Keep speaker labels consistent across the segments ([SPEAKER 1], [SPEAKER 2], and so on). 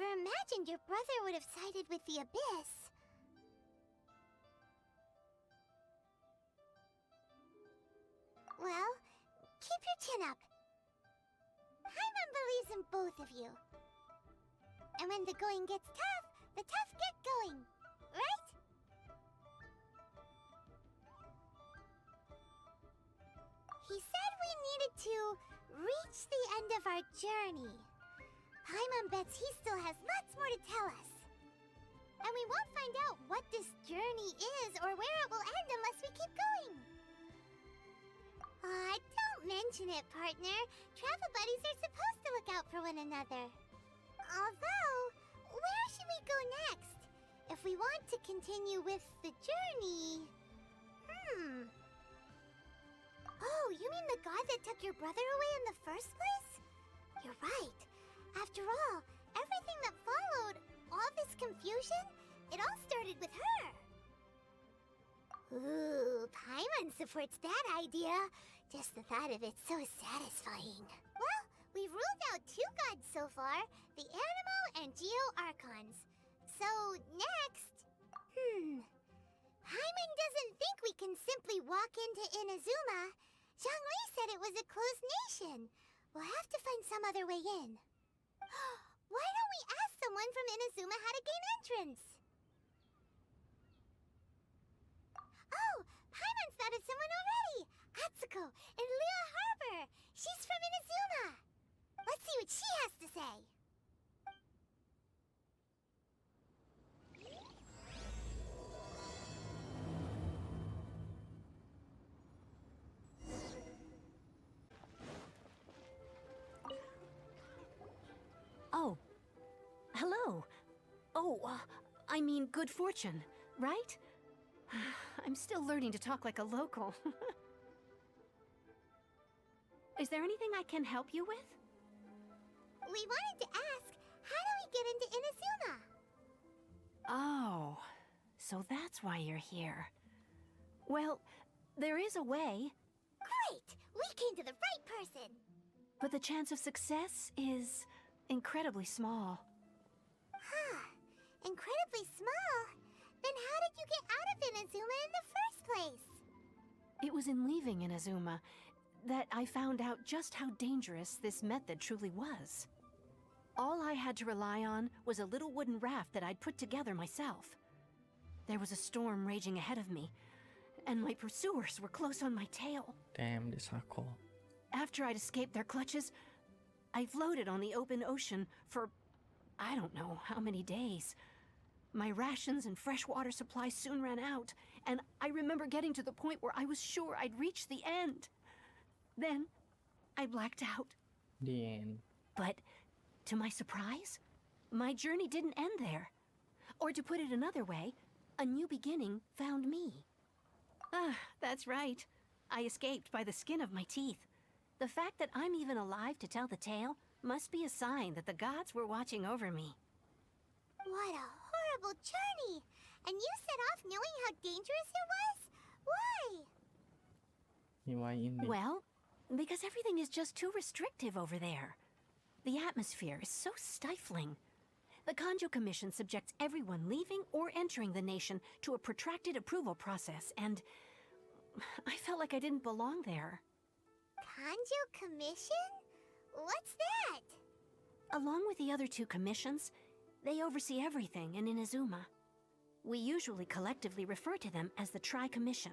[SPEAKER 1] never imagined your brother would have sided with the Abyss. Well, keep your chin up. Paimon believes in both of you. And when the going gets tough, the tough get going, right? He said we needed to reach the end of our journey. Paimon bets he still has lots more to tell us. And we won't find out what this journey is or where it will end unless we keep going. Don't mention it, partner. Travel buddies are supposed to look out for one another. Although, where should we go next? If we want to continue with the journey... Oh, you mean the god that took your brother away in the first place? You're right. After all, everything that followed, all this confusion, it all started with her. Ooh, Paimon supports that idea. Just the thought of it's so satisfying. Well, we've ruled out 2 gods so far, the Animo and Geo Archons. So, next... Paimon doesn't think we can simply walk into Inazuma. Zhongli said it was a closed nation. We'll have to find some other way in. Why don't we ask someone from Inazuma how to gain entrance? Oh, Paimon's thought of someone already! Atsuko in Liyue Harbor! She's from Inazuma! Let's see what she has to say!
[SPEAKER 2] Oh. Hello. Oh, I mean good fortune, right? I'm still learning to talk like a local. Is there anything I can help you with?
[SPEAKER 1] We wanted to ask, how do we get into Inazuma?
[SPEAKER 2] Oh, so that's why you're here. Well, there is a way.
[SPEAKER 1] Great! We came to the right person!
[SPEAKER 2] But the chance of success is incredibly small.
[SPEAKER 1] Incredibly small? Then how did you get out of Inazuma in the first place?
[SPEAKER 2] It was in leaving Inazuma that I found out just how dangerous this method truly was. All I had to rely on was a little wooden raft that I'd put together myself. There was a storm raging ahead of me, and my pursuers were close on my tail.
[SPEAKER 3] Damn, this hardcore.
[SPEAKER 2] After I'd escaped their clutches, I floated on the open ocean for I don't know how many days. My rations and fresh water supplies soon ran out, and I remember getting to the point where I was sure I'd reached the end. Then, I blacked out.
[SPEAKER 3] The end.
[SPEAKER 2] But, to my surprise, my journey didn't end there. Or to put it another way, a new beginning found me. That's right. I escaped by the skin of my teeth. The fact that I'm even alive to tell the tale must be a sign that the gods were watching over me.
[SPEAKER 1] What a horrible journey! And you set off knowing how dangerous it was? Why?
[SPEAKER 3] Why in the...
[SPEAKER 2] Well, because everything is just too restrictive over there. The atmosphere is so stifling. The Kanjo Commission subjects everyone leaving or entering the nation to a protracted approval process, and I felt like I didn't belong there.
[SPEAKER 1] Kanjo Commission? What's that?
[SPEAKER 2] Along with the other 2 commissions, they oversee everything in Inazuma. We usually collectively refer to them as the Tri-Commission.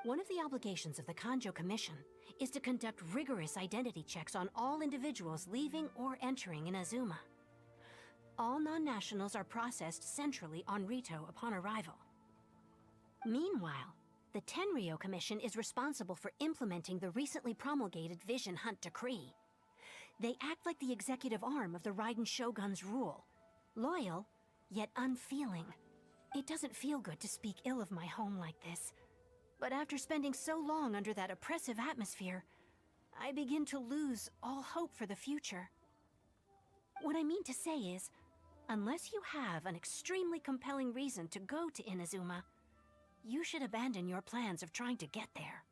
[SPEAKER 2] One of the obligations of the Kanjo Commission is to conduct rigorous identity checks on all individuals leaving or entering Inazuma. All non-nationals are processed centrally on Rito upon arrival. Meanwhile, the Tenryo Commission is responsible for implementing the recently promulgated Vision Hunt Decree. They act like the executive arm of the Raiden Shogun's rule. Loyal, yet unfeeling. It doesn't feel good to speak ill of my home like this. But after spending so long under that oppressive atmosphere, I begin to lose all hope for the future. What I mean to say is, unless you have an extremely compelling reason to go to Inazuma, you should abandon your plans of trying to get there.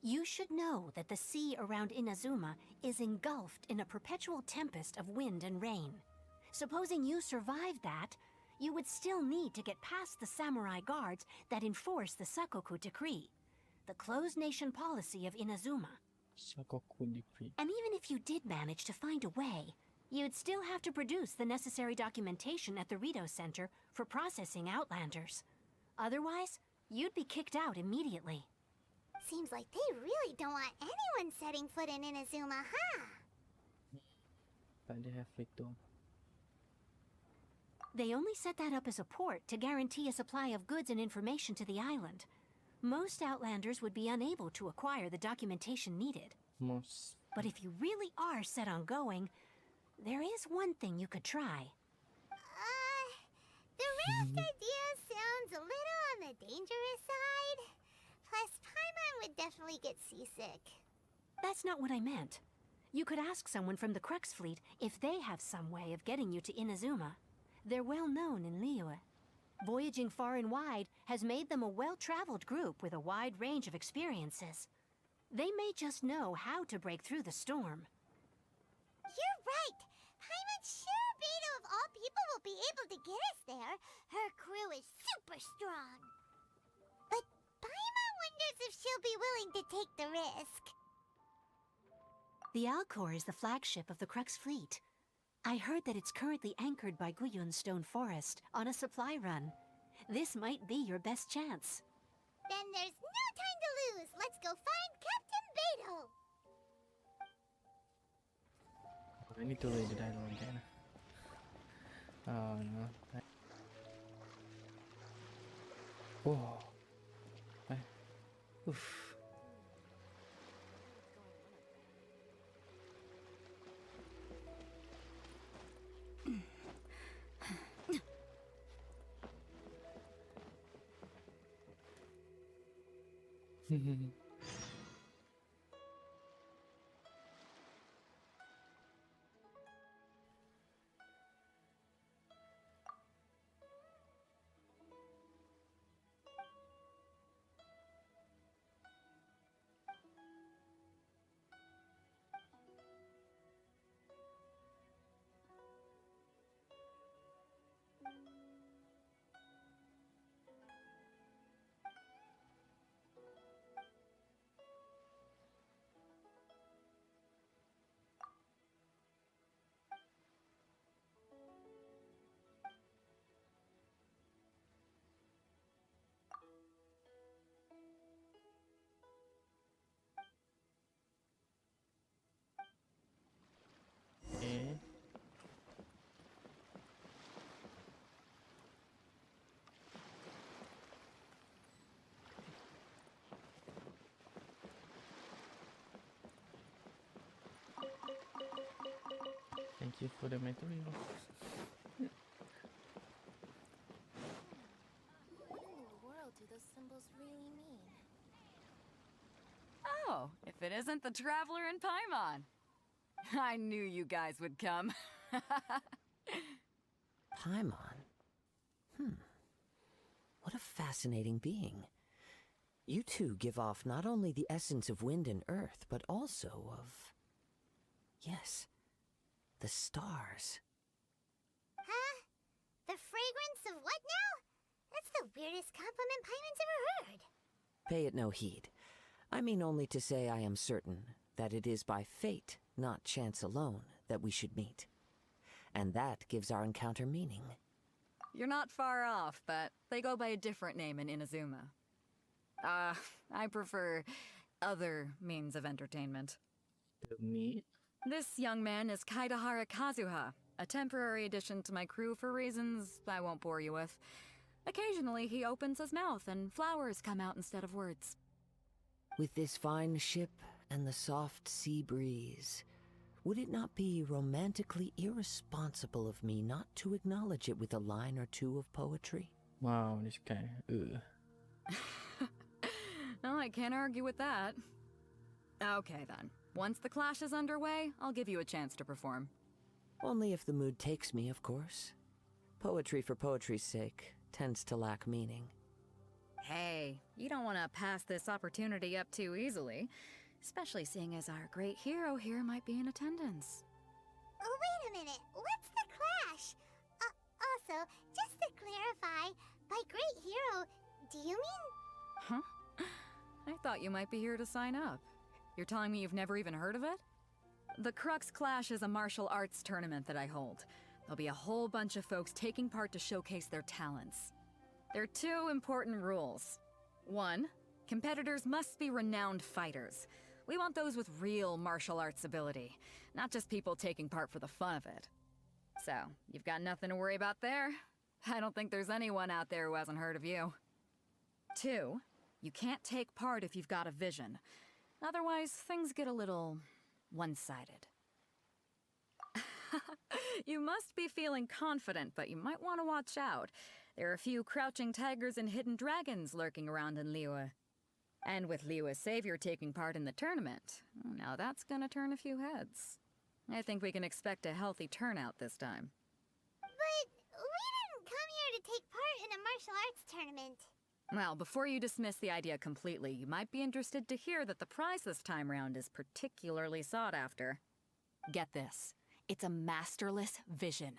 [SPEAKER 2] You should know that the sea around Inazuma is engulfed in a perpetual tempest of wind and rain. Supposing you survived that, you would still need to get past the samurai guards that enforce the Sakoku Decree, the closed nation policy of Inazuma.
[SPEAKER 3] Sakoku Decree.
[SPEAKER 2] And even if you did manage to find a way, you'd still have to produce the necessary documentation at the Rito Center for processing Outlanders. Otherwise, you'd be kicked out immediately.
[SPEAKER 1] Seems like they really don't want anyone setting foot in Inazuma, huh?
[SPEAKER 3] Tak ada Haflik tu.
[SPEAKER 2] They only set that up as a port to guarantee a supply of goods and information to the island. Most Outlanders would be unable to acquire the documentation needed.
[SPEAKER 3] Most.
[SPEAKER 2] But if you really are set on going, there is one thing you could try.
[SPEAKER 1] The raft idea sounds a little on the dangerous side. Plus, Paimon would definitely get seasick.
[SPEAKER 2] That's not what I meant. You could ask someone from the Crux fleet if they have some way of getting you to Inazuma. They're well known in Liyue. Voyaging far and wide has made them a well-traveled group with a wide range of experiences. They may just know how to break through the storm.
[SPEAKER 1] You're right. Paimon's sure Beto of all people will be able to get us there. Her crew is super strong. But Paimon wonders if she'll be willing to take the risk.
[SPEAKER 2] The Alcor is the flagship of the Crux fleet. I heard that it's currently anchored by Guyun Stone Forest on a supply run. This might be your best chance.
[SPEAKER 1] Then there's no time to lose. Let's go find Captain Beto.
[SPEAKER 3] I need to read the dialogue again. Oh no. Oh. Oof. Okay. Thank you for the material.
[SPEAKER 4] What in the world do those symbols really mean?
[SPEAKER 5] Oh, if it isn't the Traveler and Paimon. I knew you guys would come.
[SPEAKER 6] Paimon? What a fascinating being. You two give off not only the essence of wind and earth, but also of... yes, the stars.
[SPEAKER 1] Huh? The fragrance of what now? That's the weirdest compliment Paimon's ever heard.
[SPEAKER 6] Pay it no heed. I mean only to say I am certain that it is by fate, not chance alone, that we should meet. And that gives our encounter meaning.
[SPEAKER 5] You're not far off, but they go by a different name in Inazuma. I prefer other means of entertainment.
[SPEAKER 3] To meet?
[SPEAKER 5] This young man is Kaidahara Kazuha, a temporary addition to my crew for reasons I won't bore you with. Occasionally he opens his mouth and flowers come out instead of words.
[SPEAKER 6] With this fine ship and the soft sea breeze, would it not be romantically irresponsible of me not to acknowledge it with a line or two of poetry?
[SPEAKER 3] Wow, this guy. Ugh.
[SPEAKER 5] No, I can't argue with that. Okay then. Once the clash is underway, I'll give you a chance to perform.
[SPEAKER 6] Only if the mood takes me, of course. Poetry for poetry's sake tends to lack meaning.
[SPEAKER 5] Hey, you don't want to pass this opportunity up too easily, especially seeing as our great hero here might be in attendance.
[SPEAKER 1] Oh, wait a minute. What's the clash? Also, just to clarify, by great hero, do you mean?
[SPEAKER 5] Huh? I thought you might be here to sign up. You're telling me you've never even heard of it? The Crux Clash is a martial arts tournament that I hold. There'll be a whole bunch of folks taking part to showcase their talents. There are 2 important rules. 1, competitors must be renowned fighters. We want those with real martial arts ability, not just people taking part for the fun of it. So, you've got nothing to worry about there. I don't think there's anyone out there who hasn't heard of you. 2, you can't take part if you've got a vision. Otherwise, things get a little one-sided. You must be feeling confident, but you might want to watch out. There are a few crouching tigers and hidden dragons lurking around in Liyue. And with Liyue's savior taking part in the tournament, now that's gonna turn a few heads. I think we can expect a healthy turnout this time.
[SPEAKER 1] But we didn't come here to take part in a martial arts tournament.
[SPEAKER 5] Well, before you dismiss the idea completely, you might be interested to hear that the prize this time round is particularly sought after. Get this. It's a masterless vision.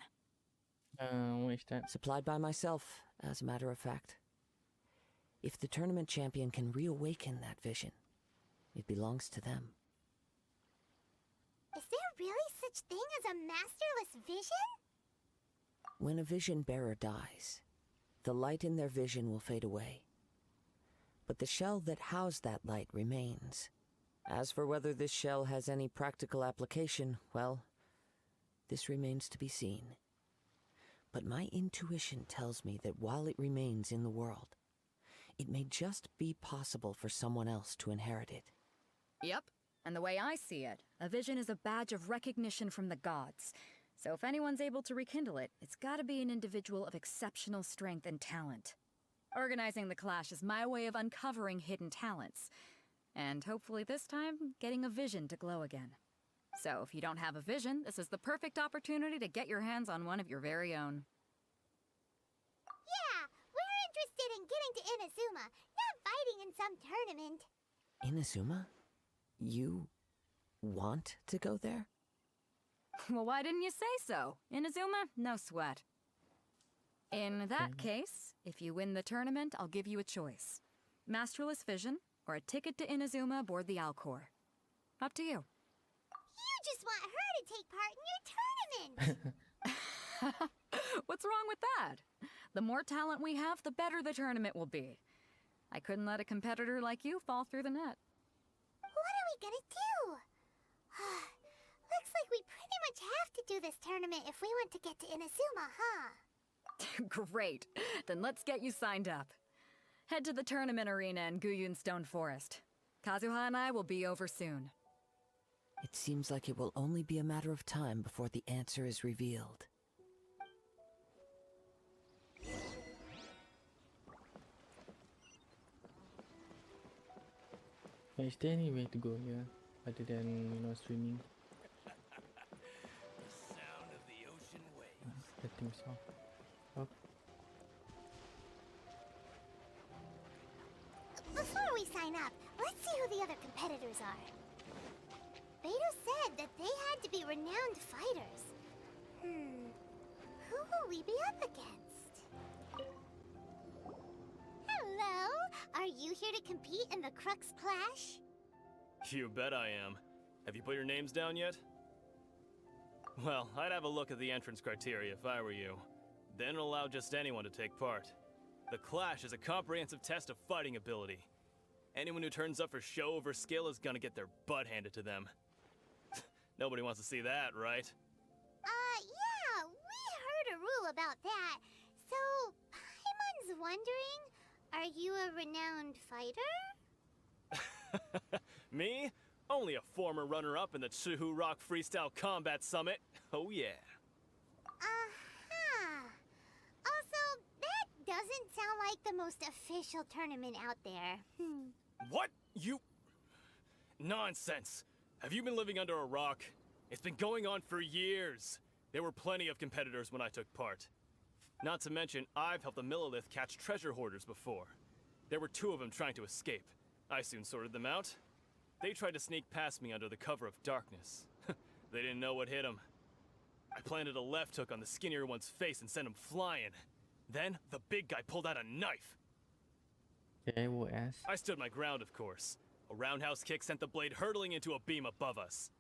[SPEAKER 3] What is that?
[SPEAKER 6] Supplied by myself, as a matter of fact. If the tournament champion can reawaken that vision, it belongs to them.
[SPEAKER 1] Is there really such thing as a masterless vision?
[SPEAKER 6] When a vision bearer dies, the light in their vision will fade away. But the shell that housed that light remains. As for whether this shell has any practical application, well, this remains to be seen. But my intuition tells me that while it remains in the world, it may just be possible for someone else to inherit it.
[SPEAKER 5] Yep. And the way I see it, a vision is a badge of recognition from the gods. So if anyone's able to rekindle it, it's gotta be an individual of exceptional strength and talent. Organizing the clash is my way of uncovering hidden talents. And hopefully this time, getting a vision to glow again. So if you don't have a vision, this is the perfect opportunity to get your hands on one of your very own.
[SPEAKER 1] Yeah, we're interested in getting to Inazuma, not fighting in some tournament.
[SPEAKER 6] Inazuma? You want to go there?
[SPEAKER 5] Well, why didn't you say so? Inazuma, no sweat. In that case, if you win the tournament, I'll give you a choice. Masterless Vision, or a ticket to Inazuma aboard the Alcor. Up to you.
[SPEAKER 1] You just want her to take part in your tournament!
[SPEAKER 5] What's wrong with that? The more talent we have, the better the tournament will be. I couldn't let a competitor like you fall through the net.
[SPEAKER 1] What are we gonna do? Looks like we pretty much have to do this tournament if we want to get to Inazuma, huh?
[SPEAKER 5] Great. Then let's get you signed up. Head to the tournament arena in Guyun Stone Forest. Kazuha and I will be over soon.
[SPEAKER 6] It seems like it will only be a matter of time before the answer is revealed.
[SPEAKER 3] Is there any way to go here other than, streaming?
[SPEAKER 7] The sound of the ocean waves.
[SPEAKER 3] I think so. Oh,
[SPEAKER 1] Before we sign up, let's see who the other competitors are. Beto said that they had to be renowned fighters. Who will we be up against? Hello! Are you here to compete in the Crux Clash?
[SPEAKER 7] You bet I am. Have you put your names down yet? Well, I'd have a look at the entrance criteria if I were you. Then allow just anyone to take part. The Clash is a comprehensive test of fighting ability. Anyone who turns up for show over skill is gonna get their butt handed to them. Nobody wants to see that, right?
[SPEAKER 1] Yeah, we heard a rule about that. So, Paimon's wondering, are you a renowned fighter?
[SPEAKER 7] Me? Only a former runner-up in the Chihu Rock Freestyle Combat Summit. Oh yeah.
[SPEAKER 1] Also, that doesn't sound like the most official tournament out there.
[SPEAKER 7] What? You... Nonsense. Have you been living under a rock? It's been going on for years. There were plenty of competitors when I took part. Not to mention, I've helped the Millilith catch treasure hoarders before. There were 2 of them trying to escape. I soon sorted them out. They tried to sneak past me under the cover of darkness. They didn't know what hit them. I planted a left hook on the skinnier one's face and sent him flying. Then, the big guy pulled out a knife.
[SPEAKER 3] Okay, वो ass.
[SPEAKER 7] I stood my ground, of course. A roundhouse kick sent the blade hurtling into a beam above us.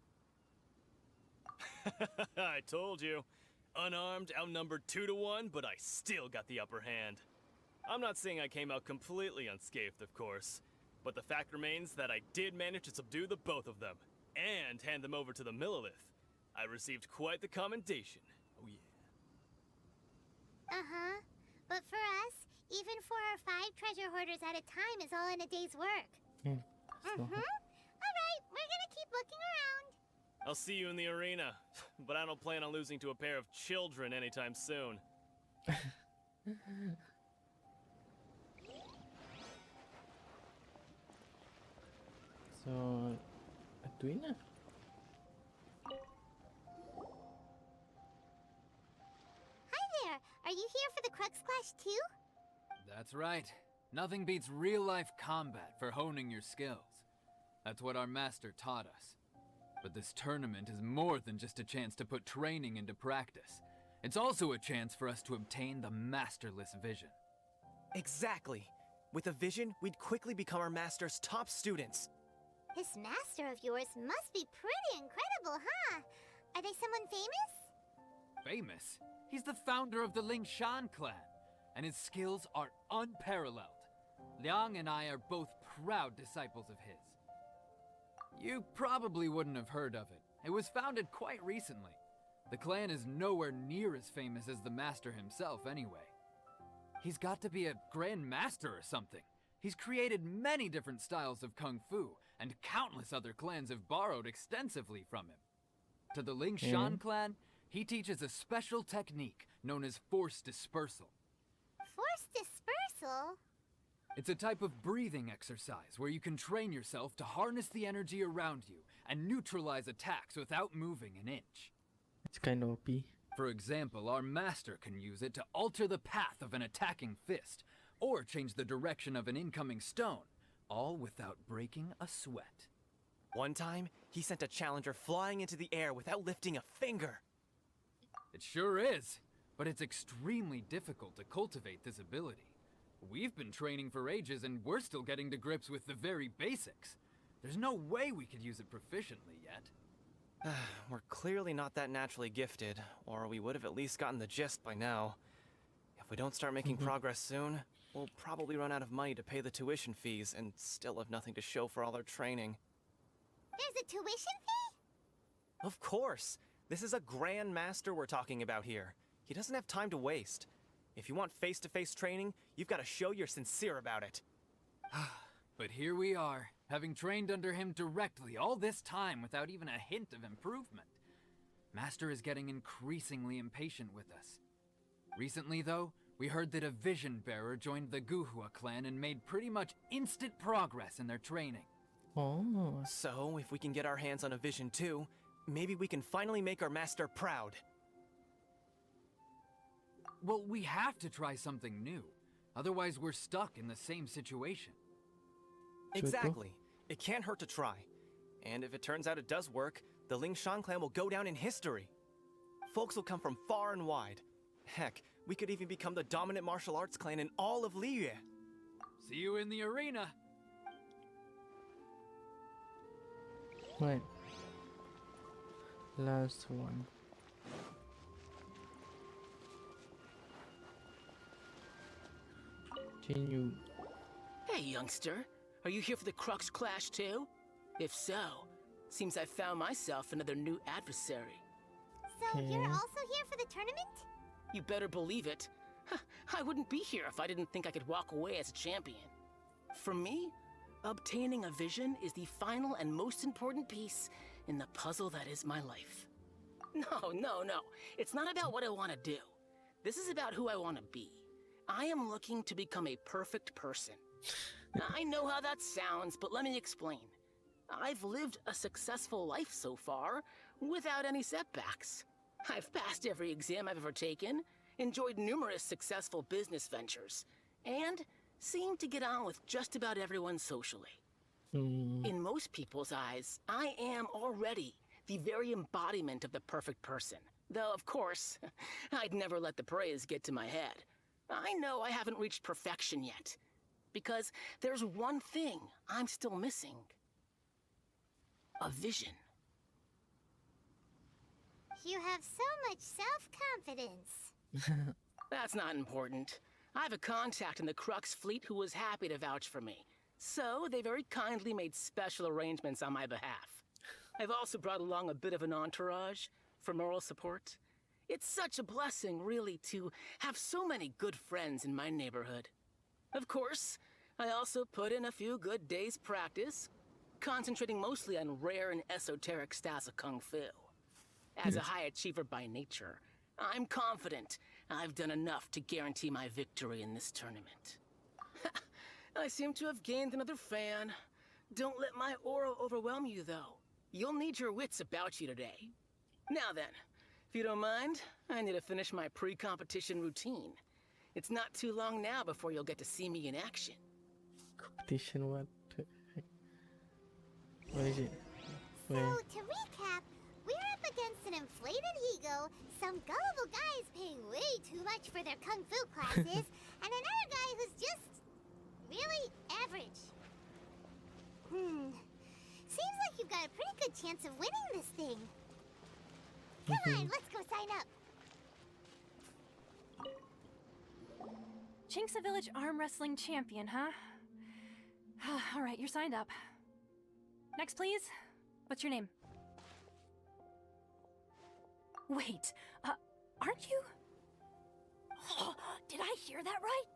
[SPEAKER 7] I told you. Unarmed, outnumbered 2 to 1, but I still got the upper hand. I'm not saying I came out completely unscathed, of course. But the fact remains that I did manage to subdue the both of them, and hand them over to the Millilith. I received quite the commendation. Oh yeah.
[SPEAKER 1] Uh-huh. But for us, even 4 or 5 treasure hoarders at a time is all in a day's work.
[SPEAKER 3] So,
[SPEAKER 1] Alright, we're gonna keep looking around.
[SPEAKER 7] I'll see you in the arena, but I don't plan on losing to a pair of children anytime soon.
[SPEAKER 3] so, ituin na.
[SPEAKER 1] Hi there. Are you here for the Crux Clash too?
[SPEAKER 8] That's right. Nothing beats real-life combat for honing your skills. That's what our master taught us. But this tournament is more than just a chance to put training into practice. It's also a chance for us to obtain the masterless vision.
[SPEAKER 9] Exactly. With a vision, we'd quickly become our master's top students.
[SPEAKER 1] This master of yours must be pretty incredible, huh? Are they someone famous?
[SPEAKER 8] Famous? He's the founder of the Lingshan clan, and his skills are unparalleled. Liang and I are both proud disciples of his. You probably wouldn't have heard of it. It was founded quite recently. The clan is nowhere near as famous as the master himself anyway. He's got to be a grand master or something. He's created many different styles of kung fu, and countless other clans have borrowed extensively from him. To the Lingshan clan, he teaches a special technique known as force dispersal.
[SPEAKER 1] Force dispersal?
[SPEAKER 8] It's a type of breathing exercise where you can train yourself to harness the energy around you and neutralize attacks without moving an inch.
[SPEAKER 3] It's kind of OP.
[SPEAKER 8] For example, our master can use it to alter the path of an attacking fist, or change the direction of an incoming stone, all without breaking a sweat.
[SPEAKER 9] One time, he sent a challenger flying into the air without lifting a finger.
[SPEAKER 8] It sure is, but it's extremely difficult to cultivate this ability. We've been training for ages and we're still getting to grips with the very basics. There's no way we could use it proficiently yet.
[SPEAKER 9] We're clearly not that naturally gifted, or we would have at least gotten the gist by now. If we don't start making progress soon, we'll probably run out of money to pay the tuition fees and still have nothing to show for all our training.
[SPEAKER 1] There's a tuition fee?
[SPEAKER 9] Of course! This is a grand master we're talking about here. He doesn't have time to waste. If you want face-to-face training, you've got to show you're sincere about it.
[SPEAKER 8] But here we are, having trained under him directly all this time without even a hint of improvement. Master is getting increasingly impatient with us. Recently, though, we heard that a vision bearer joined the Guhua clan and made pretty much instant progress in their training.
[SPEAKER 3] Oh.
[SPEAKER 9] So, if we can get our hands on a vision too, maybe we can finally make our master proud.
[SPEAKER 8] Well, we have to try something new. Otherwise, we're stuck in the same situation.
[SPEAKER 9] Exactly. It can't hurt to try. And if it turns out it does work, the Lingshan clan will go down in history. Folks will come from far and wide. Heck, we could even become the dominant martial arts clan in all of Liyue.
[SPEAKER 8] See you in the arena.
[SPEAKER 3] Right. Last one. Continue.
[SPEAKER 10] Hey, youngster. Are you here for the Crux Clash too? If so, seems I found myself another new adversary.
[SPEAKER 1] So you're also here for the tournament?
[SPEAKER 10] You better believe it. I wouldn't be here if I didn't think I could walk away as a champion. For me, obtaining a vision is the final and most important piece in the puzzle that is my life. No. It's not about what I want to do. This is about who I want to be. I am looking to become a perfect person. I know how that sounds, but let me explain. I've lived a successful life so far, without any setbacks. I've passed every exam I've ever taken, enjoyed numerous successful business ventures, and seem to get on with just about everyone socially. In most people's eyes, I am already the very embodiment of the perfect person. Though, of course, I'd never let the praise get to my head. I know I haven't reached perfection yet, because there's one thing I'm still missing. A vision.
[SPEAKER 1] You have so much self-confidence.
[SPEAKER 10] That's not important. I have a contact in the Crux fleet who was happy to vouch for me. So, they very kindly made special arrangements on my behalf. I've also brought along a bit of an entourage for moral support. It's such a blessing, really, to have so many good friends in my neighborhood. Of course, I also put in a few good days' practice, concentrating mostly on rare and esoteric styles of Kung Fu. As a high achiever by nature, I'm confident I've done enough to guarantee my victory in this tournament. I seem to have gained another fan. Don't let my aura overwhelm you, though. You'll need your wits about you today. Now then, if you don't mind, I need to finish my pre-competition routine. It's not too long now before you'll get to see me in action.
[SPEAKER 3] Competition, what the heck? What is it?
[SPEAKER 1] So, to recap, we're up against an inflated ego, some gullible guys paying way too much for their kung fu classes, and another guy who's just really average. Seems like you've got a pretty good chance of winning this thing. Come on, let's go sign up.
[SPEAKER 2] Chinksa Village Arm Wrestling Champion, huh? All right, you're signed up. Next, please. What's your name? Wait, aren't you? Oh, did I hear that right?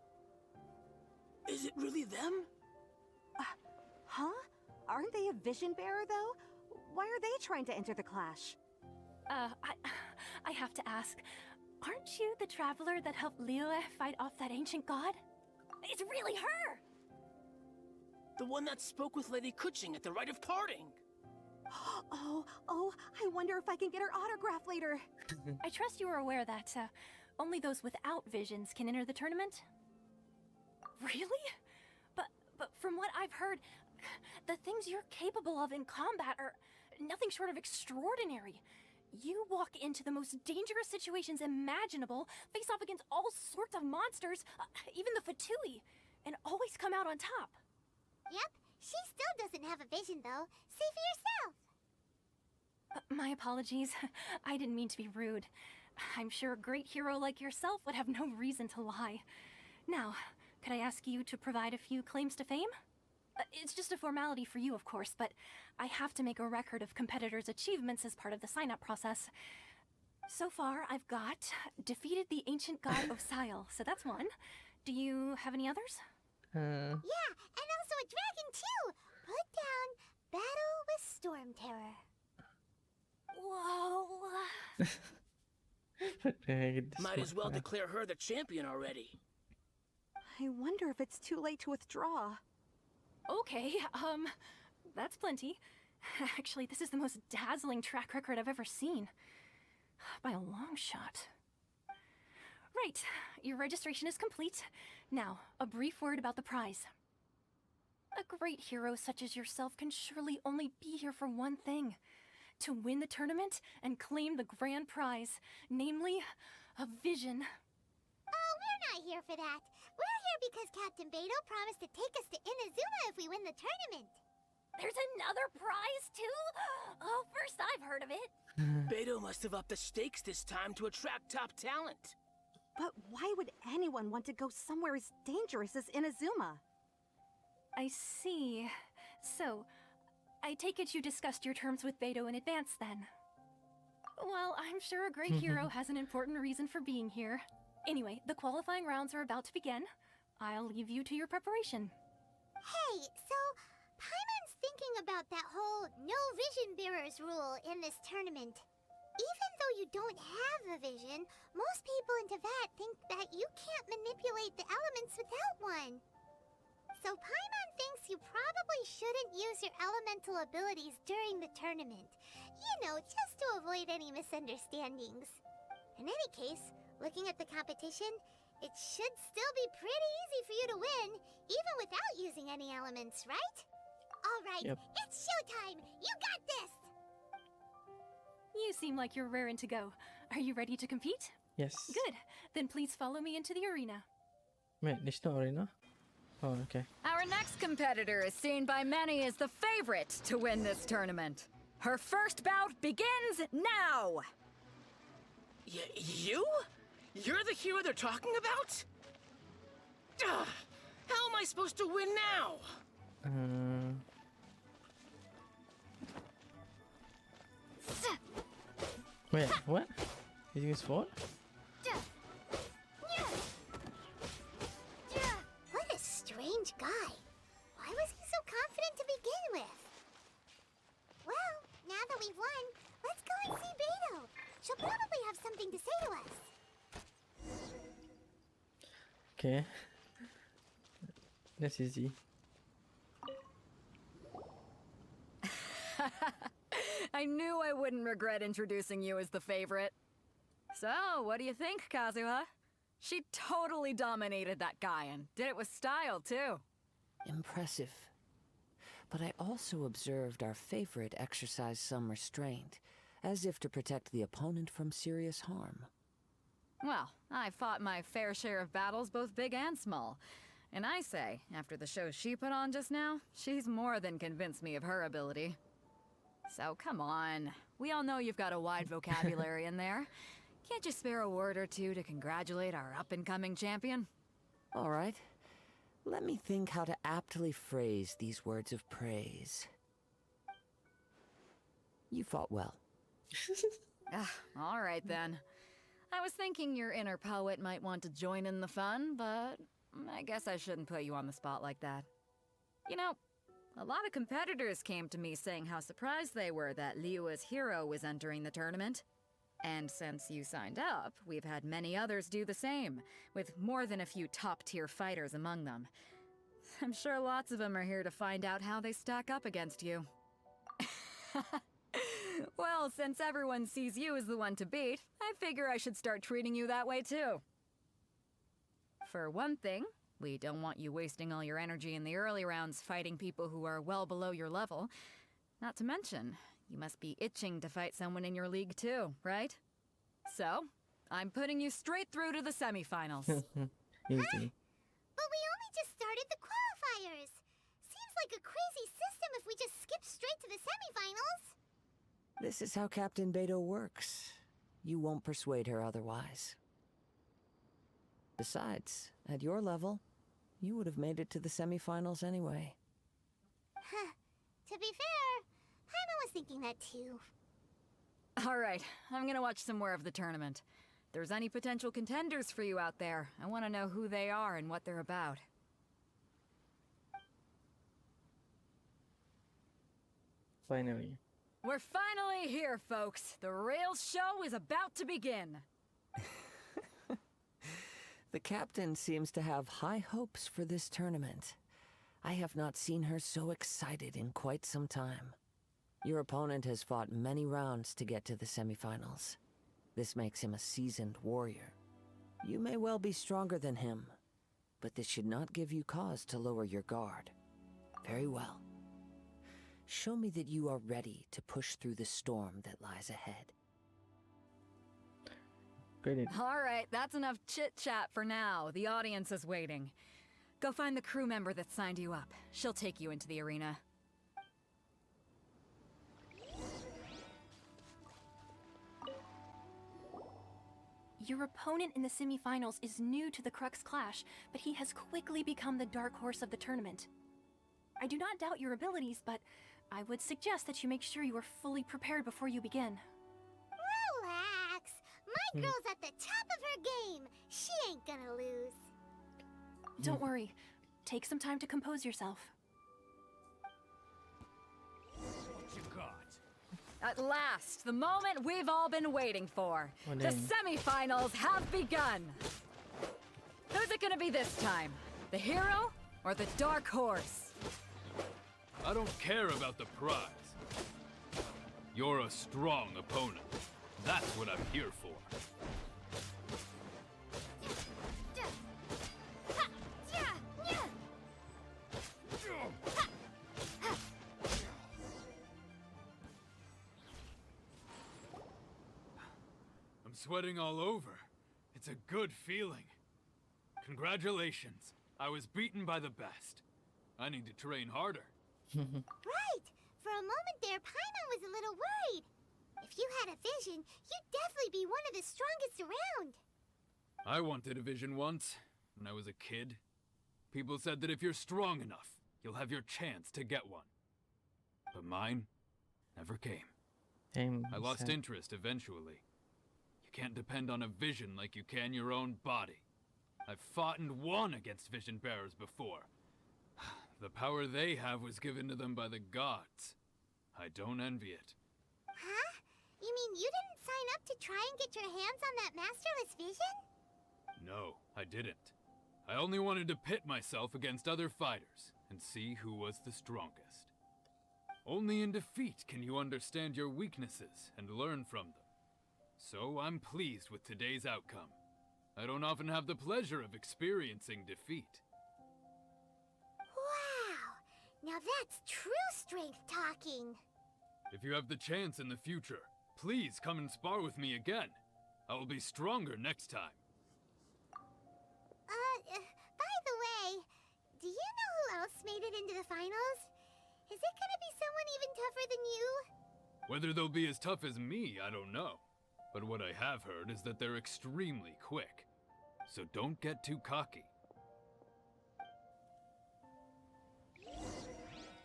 [SPEAKER 10] Is it really them?
[SPEAKER 11] Huh? Aren't they a vision bearer, though? Why are they trying to enter the clash?
[SPEAKER 2] I have to ask, aren't you the traveler that helped Liyue fight off that ancient god? It's really her!
[SPEAKER 10] The one that spoke with Lady Kuching at the rite of parting.
[SPEAKER 11] Oh, I wonder if I can get her autograph later.
[SPEAKER 2] I trust you are aware that only those without visions can enter the tournament? Really? But from what I've heard, the things you're capable of in combat are nothing short of extraordinary. You walk into the most dangerous situations imaginable, face off against all sorts of monsters, even the Fatui, and always come out on top.
[SPEAKER 1] Yep, she still doesn't have a vision, though. See for yourself.
[SPEAKER 2] My apologies. I didn't mean to be rude. I'm sure a great hero like yourself would have no reason to lie. Now, could I ask you to provide a few claims to fame? It's just a formality for you, of course, but I have to make a record of competitors' achievements as part of the sign-up process. So far, I've got defeated the ancient god Osile, so that's one. Do you have any others?
[SPEAKER 1] Yeah, and also a dragon, too! Put down Battle with Storm Terror.
[SPEAKER 2] Whoa.
[SPEAKER 3] What the heck?
[SPEAKER 10] Might as well declare her the champion already.
[SPEAKER 11] I wonder if it's too late to withdraw.
[SPEAKER 2] Okay, that's plenty. Actually, this is the most dazzling track record I've ever seen. By a long shot. Right, your registration is complete. Now, a brief word about the prize. A great hero such as yourself can surely only be here for one thing. To win the tournament and claim the grand prize, namely, a vision.
[SPEAKER 1] Oh, we're not here for that. We're here because Captain Beidou promised to take us to Inazuma if we win the tournament.
[SPEAKER 2] There's another prize, too? Oh, first I've heard of it.
[SPEAKER 10] Beidou must have upped the stakes this time to attract top talent.
[SPEAKER 11] But why would anyone want to go somewhere as dangerous as Inazuma?
[SPEAKER 2] I see. So, I take it you discussed your terms with Beidou in advance, then? Well, I'm sure a great hero has an important reason for being here. Anyway, the qualifying rounds are about to begin. I'll leave you to your preparation.
[SPEAKER 1] Hey, so Paimon's thinking about that whole no vision bearers rule in this tournament. Even though you don't have a vision, most people in Teyvat think that you can't manipulate the elements without one. So Paimon thinks you probably shouldn't use your elemental abilities during the tournament. You know, just to avoid any misunderstandings. In any case, looking at the competition, It should still be pretty easy for you to win, even without using any elements, right? All right,
[SPEAKER 3] Yep.
[SPEAKER 1] it's showtime! You got this!
[SPEAKER 2] You seem like you're raring to go. Are you ready to compete?
[SPEAKER 3] Yes.
[SPEAKER 2] Good. Then please follow me into the arena.
[SPEAKER 3] Wait, there's no arena? Oh, okay.
[SPEAKER 5] Our next competitor is seen by many as the favorite to win this tournament. Her first bout begins now!
[SPEAKER 10] You? You're the hero they're talking about? Ugh, how am I supposed to win now?
[SPEAKER 3] Wait, what? Using his sword?
[SPEAKER 1] What a strange guy. Why was he so confident to begin with? Well, now that we've won, let's go and see Beto. She'll probably have something to say to us.
[SPEAKER 3] Okay. That's easy.
[SPEAKER 5] I knew I wouldn't regret introducing you as the favorite. So, what do you think, Kazuha? She totally dominated that guy and did it with style, too.
[SPEAKER 6] Impressive. But I also observed our favorite exercise some restraint, as if to protect the opponent from serious harm.
[SPEAKER 5] Well, I fought my fair share of battles, both big and small. And I say, after the show she put on just now, she's more than convinced me of her ability. So come on. We all know you've got a wide vocabulary in there. Can't you spare a word or two to congratulate our up-and-coming champion?
[SPEAKER 6] All right. Let me think how to aptly phrase these words of praise. You fought well.
[SPEAKER 5] All right then. I was thinking your inner poet might want to join in the fun, but I guess I shouldn't put you on the spot like that. You know, a lot of competitors came to me saying how surprised they were that Liyue's hero was entering the tournament. And since you signed up, we've had many others do the same, with more than a few top-tier fighters among them. I'm sure lots of them are here to find out how they stack up against you. Well, since everyone sees you as the one to beat, I figure I should start treating you that way too. For one thing, we don't want you wasting all your energy in the early rounds fighting people who are well below your level. Not to mention, you must be itching to fight someone in your league too, right? So, I'm putting you straight through to the semifinals.
[SPEAKER 3] Easy.
[SPEAKER 1] But we only just started the qualifiers. Seems like a crazy system if we just skip straight to the semifinals.
[SPEAKER 6] This is how Captain Beto works. You won't persuade her otherwise. Besides, at your level, you would have made it to the semifinals anyway.
[SPEAKER 1] To be fair, Paimon was thinking that too.
[SPEAKER 5] All right, I'm gonna watch some more of the tournament. If there's any potential contenders for you out there, I want to know who they are and what they're about.
[SPEAKER 3] Finally.
[SPEAKER 5] We're finally here, folks. The real show is about to begin.
[SPEAKER 6] The captain seems to have high hopes for this tournament. I have not seen her so excited in quite some time. Your opponent has fought many rounds to get to the semifinals. This makes him a seasoned warrior. You may well be stronger than him, but this should not give you cause to lower your guard. Very well. Show me that you are ready to push through the storm that lies ahead.
[SPEAKER 3] Great.
[SPEAKER 5] All right, that's enough chit-chat for now. The audience is waiting. Go find the crew member that signed you up. She'll take you into the arena.
[SPEAKER 2] Your opponent in the semifinals is new to the Crux Clash, but he has quickly become the dark horse of the tournament. I do not doubt your abilities, but I would suggest that you make sure you are fully prepared before you begin.
[SPEAKER 1] Relax. My girl's at the top of her game. She ain't gonna lose.
[SPEAKER 2] Don't worry. Take some time to compose yourself.
[SPEAKER 8] What you got?
[SPEAKER 5] At last, the moment we've all been waiting for.
[SPEAKER 3] Oh,
[SPEAKER 5] The
[SPEAKER 3] dang.
[SPEAKER 5] semifinals have begun. Who's it gonna be this time? The hero or the dark horse?
[SPEAKER 12] I don't care about the prize. You're a strong opponent. That's what I'm here for. sweating all over. It's a good feeling. Congratulations. I was beaten by the best. I need to train harder.
[SPEAKER 1] Right! For a moment there, Paimon was a little worried. If you had a vision, you'd definitely be one of the strongest around.
[SPEAKER 12] I wanted a vision once, when I was a kid. People said that if you're strong enough, you'll have your chance to get one. But mine never came.
[SPEAKER 3] Damn,
[SPEAKER 12] I lost
[SPEAKER 3] sad.
[SPEAKER 12] interest eventually. You can't depend on a vision like you can your own body. I've fought and won against vision bearers before. The power they have was given to them by the gods. I don't envy it.
[SPEAKER 1] Huh? You mean you didn't sign up to try and get your hands on that masterless vision?
[SPEAKER 12] No, I didn't. I only wanted to pit myself against other fighters and see who was the strongest. Only in defeat can you understand your weaknesses and learn from them. So I'm pleased with today's outcome. I don't often have the pleasure of experiencing defeat.
[SPEAKER 1] Wow! Now that's true strength talking.
[SPEAKER 12] If you have the chance in the future, please come and spar with me again. I will be stronger next time.
[SPEAKER 1] By the way, do you know who else made it into the finals? Is it gonna be someone even tougher than you?
[SPEAKER 12] Whether they'll be as tough as me, I don't know. But what I have heard is that they're extremely quick. So don't get too cocky.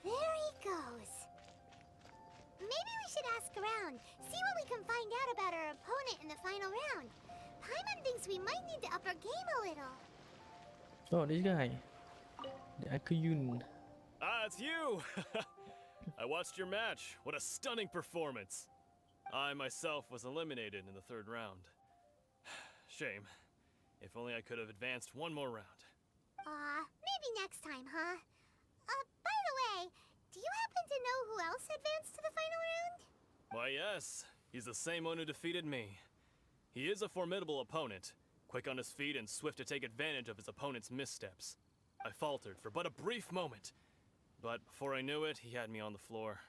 [SPEAKER 1] There he goes. Maybe we should ask around, see what we can find out about our opponent in the final round. Paimon thinks we might need to up our game a little.
[SPEAKER 3] Oh, this guy. The Akuyun.
[SPEAKER 7] Ah, it's you! I watched your match. What a stunning performance. I myself was eliminated in the third round. Shame. If only I could have advanced one more round.
[SPEAKER 1] Maybe next time, huh? By the way, do you happen to know who else advanced to the final round?
[SPEAKER 7] Why, yes. He's the same one who defeated me. He is a formidable opponent, quick on his feet and swift to take advantage of his opponent's missteps. I faltered for but a brief moment, but before I knew it, he had me on the floor.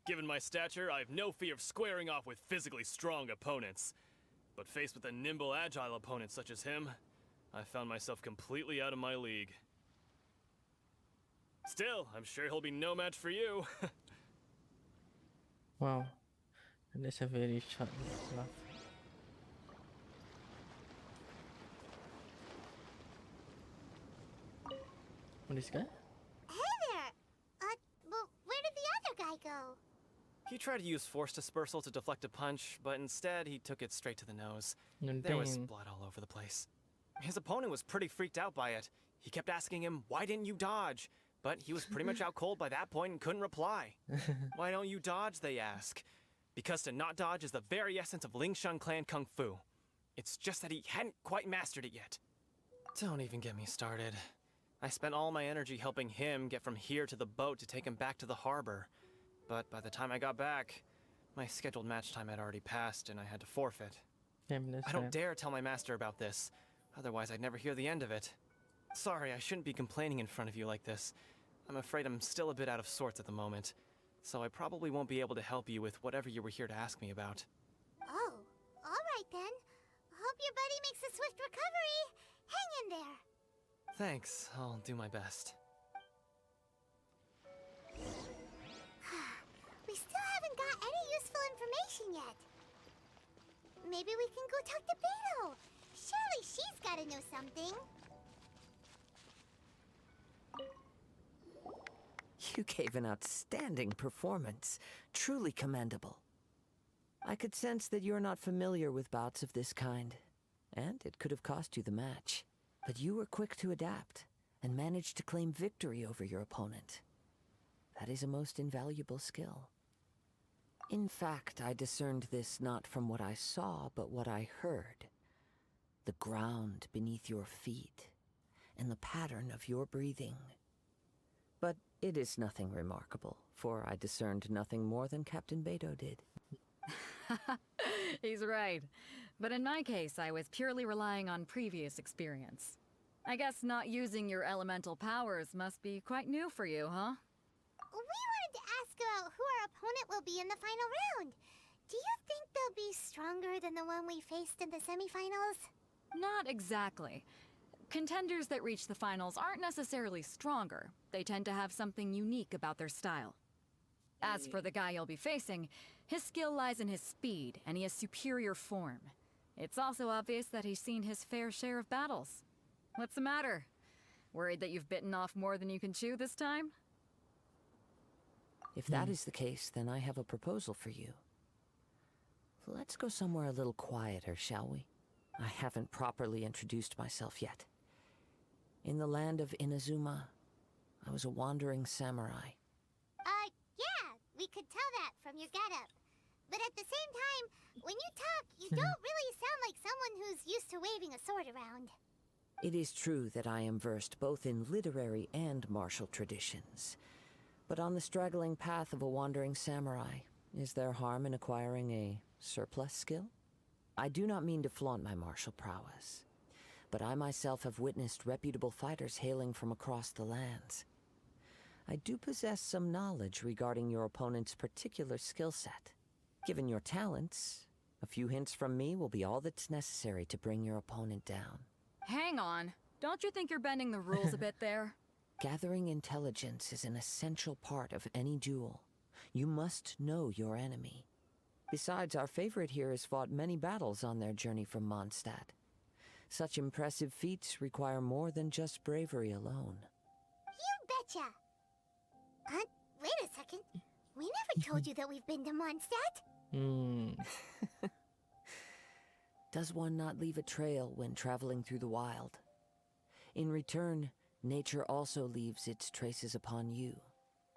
[SPEAKER 7] Given my stature, I have no fear of squaring off with physically strong opponents. But faced with a nimble, agile opponent such as him, I found myself completely out of my league. Still, I'm sure he'll be no match for you.
[SPEAKER 3] Wow. And that's a very short laugh. What is this guy?
[SPEAKER 1] Hey there! Well, where did the other guy go?
[SPEAKER 9] He tried to use force dispersal to deflect a punch, but instead he took it straight to the nose.
[SPEAKER 3] And
[SPEAKER 9] There was
[SPEAKER 3] then-
[SPEAKER 9] blood all over the place. His opponent was pretty freaked out by it. He kept asking him, "Why didn't you dodge?" But he was pretty much out cold by that point and couldn't reply. "Why don't you dodge?" they ask. Because to not dodge is the very essence of Lingshan clan kung fu. It's just that he hadn't quite mastered it yet. Don't even get me started. I spent all my energy helping him get from here to the boat to take him back to the harbor. But by the time I got back, my scheduled match time had already passed and I had to forfeit.
[SPEAKER 3] Damn, that's
[SPEAKER 9] I don't
[SPEAKER 3] sad.
[SPEAKER 9] dare tell my master about this, otherwise I'd never hear the end of it. Sorry, I shouldn't be complaining in front of you like this. I'm afraid I'm still a bit out of sorts at the moment, so I probably won't be able to help you with whatever you were here to ask me about.
[SPEAKER 1] Oh, alright then. Hope your buddy makes a swift recovery. Hang in there.
[SPEAKER 9] Thanks, I'll do my best.
[SPEAKER 1] We still haven't got any useful information yet. Maybe we can go talk to Beto. Surely she's gotta know something.
[SPEAKER 6] You gave an outstanding performance. Truly commendable. I could sense that you're not familiar with bouts of this kind, and it could have cost you the match. But you were quick to adapt, and managed to claim victory over your opponent. That is a most invaluable skill. In fact, I discerned this not from what I saw, but what I heard. The ground beneath your feet, and the pattern of your breathing. But it is nothing remarkable, for I discerned nothing more than Captain Beto did.
[SPEAKER 5] He's right. But in my case, I was purely relying on previous experience. I guess not using your elemental powers must be quite new for you, huh?
[SPEAKER 1] We wanted to ask about who our opponent will be in the final round. Do you think they'll be stronger than the one we faced in the semifinals?
[SPEAKER 5] Not exactly. Contenders that reach the finals aren't necessarily stronger. They tend to have something unique about their style. As for the guy you'll be facing, his skill lies in his speed, and he has superior form. It's also obvious that he's seen his fair share of battles. What's the matter? Worried that you've bitten off more than you can chew this time?
[SPEAKER 6] If that is the case, then I have a proposal for you. Let's go somewhere a little quieter, shall we? I haven't properly introduced myself yet. In the land of Inazuma, I was a wandering samurai.
[SPEAKER 1] Yeah, we could tell that from your getup. But at the same time, when you talk, you don't really sound like someone who's used to waving a sword around.
[SPEAKER 6] It is true that I am versed both in literary and martial traditions. But on the straggling path of a wandering samurai, is there harm in acquiring a surplus skill? I do not mean to flaunt my martial prowess, but I myself have witnessed reputable fighters hailing from across the lands. I do possess some knowledge regarding your opponent's particular skill set. Given your talents, a few hints from me will be all that's necessary to bring your opponent down.
[SPEAKER 5] Hang on. Don't you think you're bending the rules a bit there?
[SPEAKER 6] Gathering intelligence is an essential part of any duel. You must know your enemy. Besides, our favorite here has fought many battles on their journey from Mondstadt. Such impressive feats require more than just bravery alone.
[SPEAKER 1] You betcha! Wait a second. We never told you that we've been to Mondstadt.
[SPEAKER 6] Does one not leave a trail when traveling through the wild? In return, nature also leaves its traces upon you.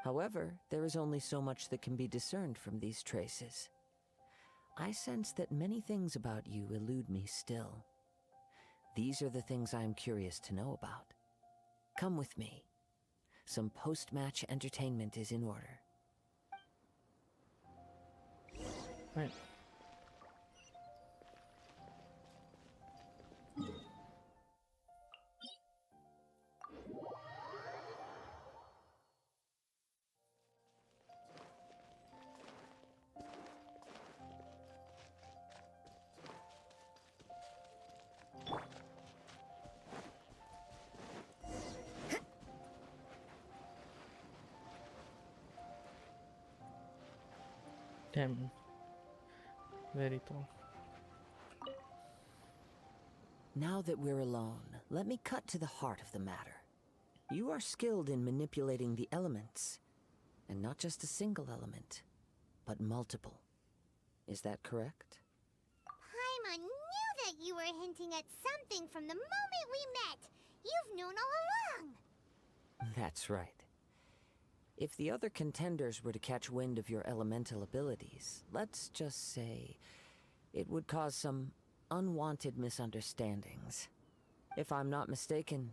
[SPEAKER 6] However, there is only so much that can be discerned from these traces. I sense that many things about you elude me still. These are the things I am curious to know about. Come with me. Some post-match entertainment is in order.
[SPEAKER 3] Right. Damn. Very tall.
[SPEAKER 6] Now that we're alone, let me cut to the heart of the matter. You are skilled in manipulating the elements, and not just a single element, but multiple. Is that correct?
[SPEAKER 1] Paimon knew that you were hinting at something from the moment we met. You've known all along.
[SPEAKER 6] That's right. If the other contenders were to catch wind of your elemental abilities, let's just say, it would cause some unwanted misunderstandings. If I'm not mistaken,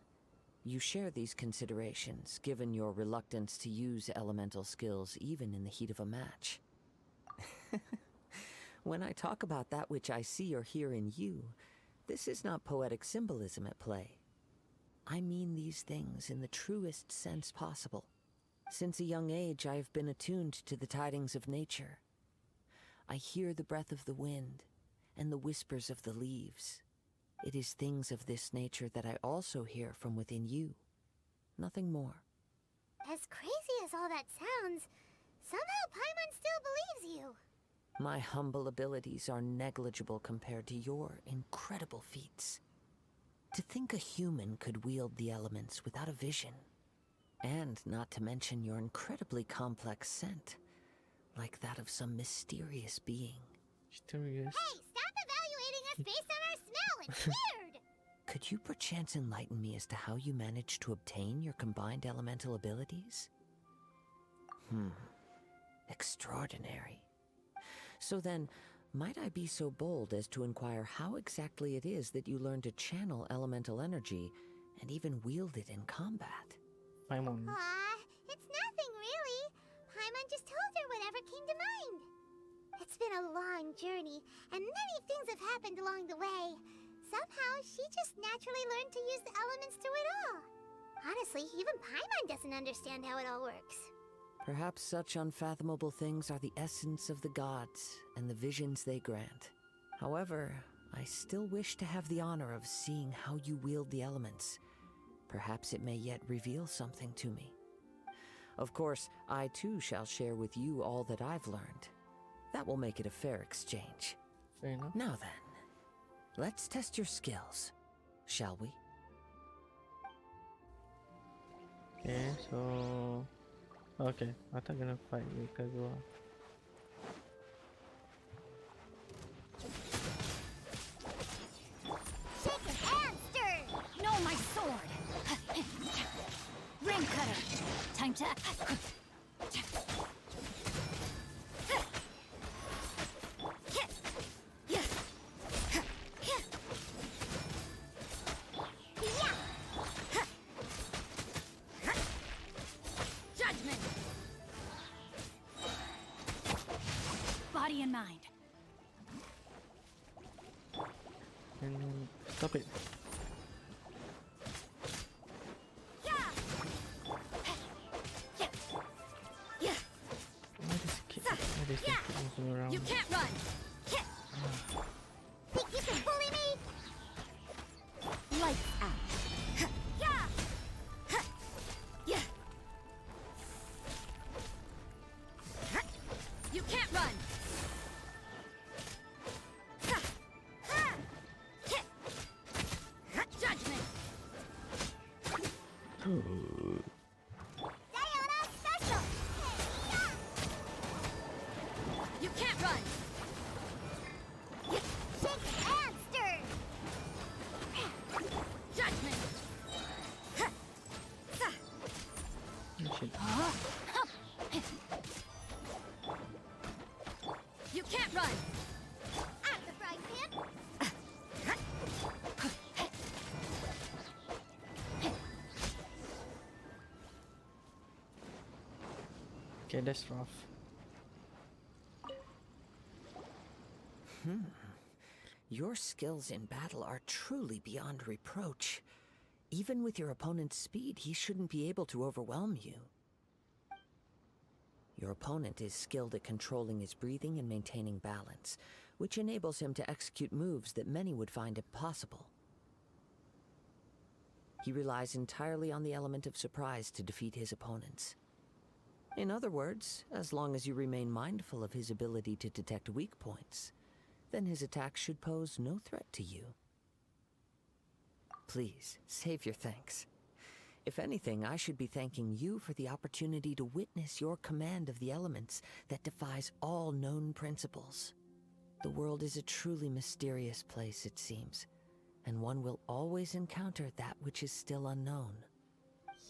[SPEAKER 6] you share these considerations, given your reluctance to use elemental skills even in the heat of a match. When I talk about that which I see or hear in you, this is not poetic symbolism at play. I mean these things in the truest sense possible. Since a young age, I have been attuned to the tidings of nature. I hear the breath of the wind and the whispers of the leaves. It is things of this nature that I also hear from within you. Nothing more.
[SPEAKER 1] As crazy as all that sounds, somehow Paimon still believes you.
[SPEAKER 6] My humble abilities are negligible compared to your incredible feats. To think a human could wield the elements without a vision. And not to mention your incredibly complex scent, like that of some mysterious being.
[SPEAKER 3] Mysterious.
[SPEAKER 1] Hey, stop evaluating us based on our smell! It's weird!
[SPEAKER 6] Could you perchance enlighten me as to how you managed to obtain your combined elemental abilities? Extraordinary. So then, might I be so bold as to inquire how exactly it is that you learned to channel elemental energy and even wield it in combat?
[SPEAKER 3] Paimon.
[SPEAKER 1] It's nothing really. Paimon just told her whatever came to mind. It's been a long journey, and many things have happened along the way. Somehow, she just naturally learned to use the elements through it all. Honestly, even Paimon doesn't understand how it all works.
[SPEAKER 6] Perhaps such unfathomable things are the essence of the gods and the visions they grant. However, I still wish to have the honor of seeing how you wield the elements. Perhaps it may yet reveal something to me. Of course, I too shall share with you all that I've learned. That will make it a fair exchange.
[SPEAKER 3] Fair enough.
[SPEAKER 6] Now then, let's test your skills, shall we?
[SPEAKER 3] Okay, so... Okay, I'm not gonna fight with Kagura.
[SPEAKER 1] Shake it and stir!
[SPEAKER 2] No, my sword! Ring cutter! Time to... Judgment! Body and mind.
[SPEAKER 3] And stop it. Why does it keep moving around?
[SPEAKER 2] You can't run!
[SPEAKER 1] Think you can bully me?
[SPEAKER 2] Lights out. You can't run! Judgment!
[SPEAKER 1] Sayonara special!
[SPEAKER 2] You can't run!
[SPEAKER 1] Shake and stir!
[SPEAKER 2] Judgment!
[SPEAKER 3] Oh, shit.
[SPEAKER 2] You can't run!
[SPEAKER 1] At the frying pan!
[SPEAKER 3] Okay, that's rough.
[SPEAKER 6] Your skills in battle are truly beyond reproach. Even with your opponent's speed, he shouldn't be able to overwhelm you. Your opponent is skilled at controlling his breathing and maintaining balance, which enables him to execute moves that many would find impossible. He relies entirely on the element of surprise to defeat his opponents. In other words, as long as you remain mindful of his ability to detect weak points, then his attacks should pose no threat to you. Please, save your thanks. If anything, I should be thanking you for the opportunity to witness your command of the elements that defies all known principles. The world is a truly mysterious place, it seems, and one will always encounter that which is still unknown.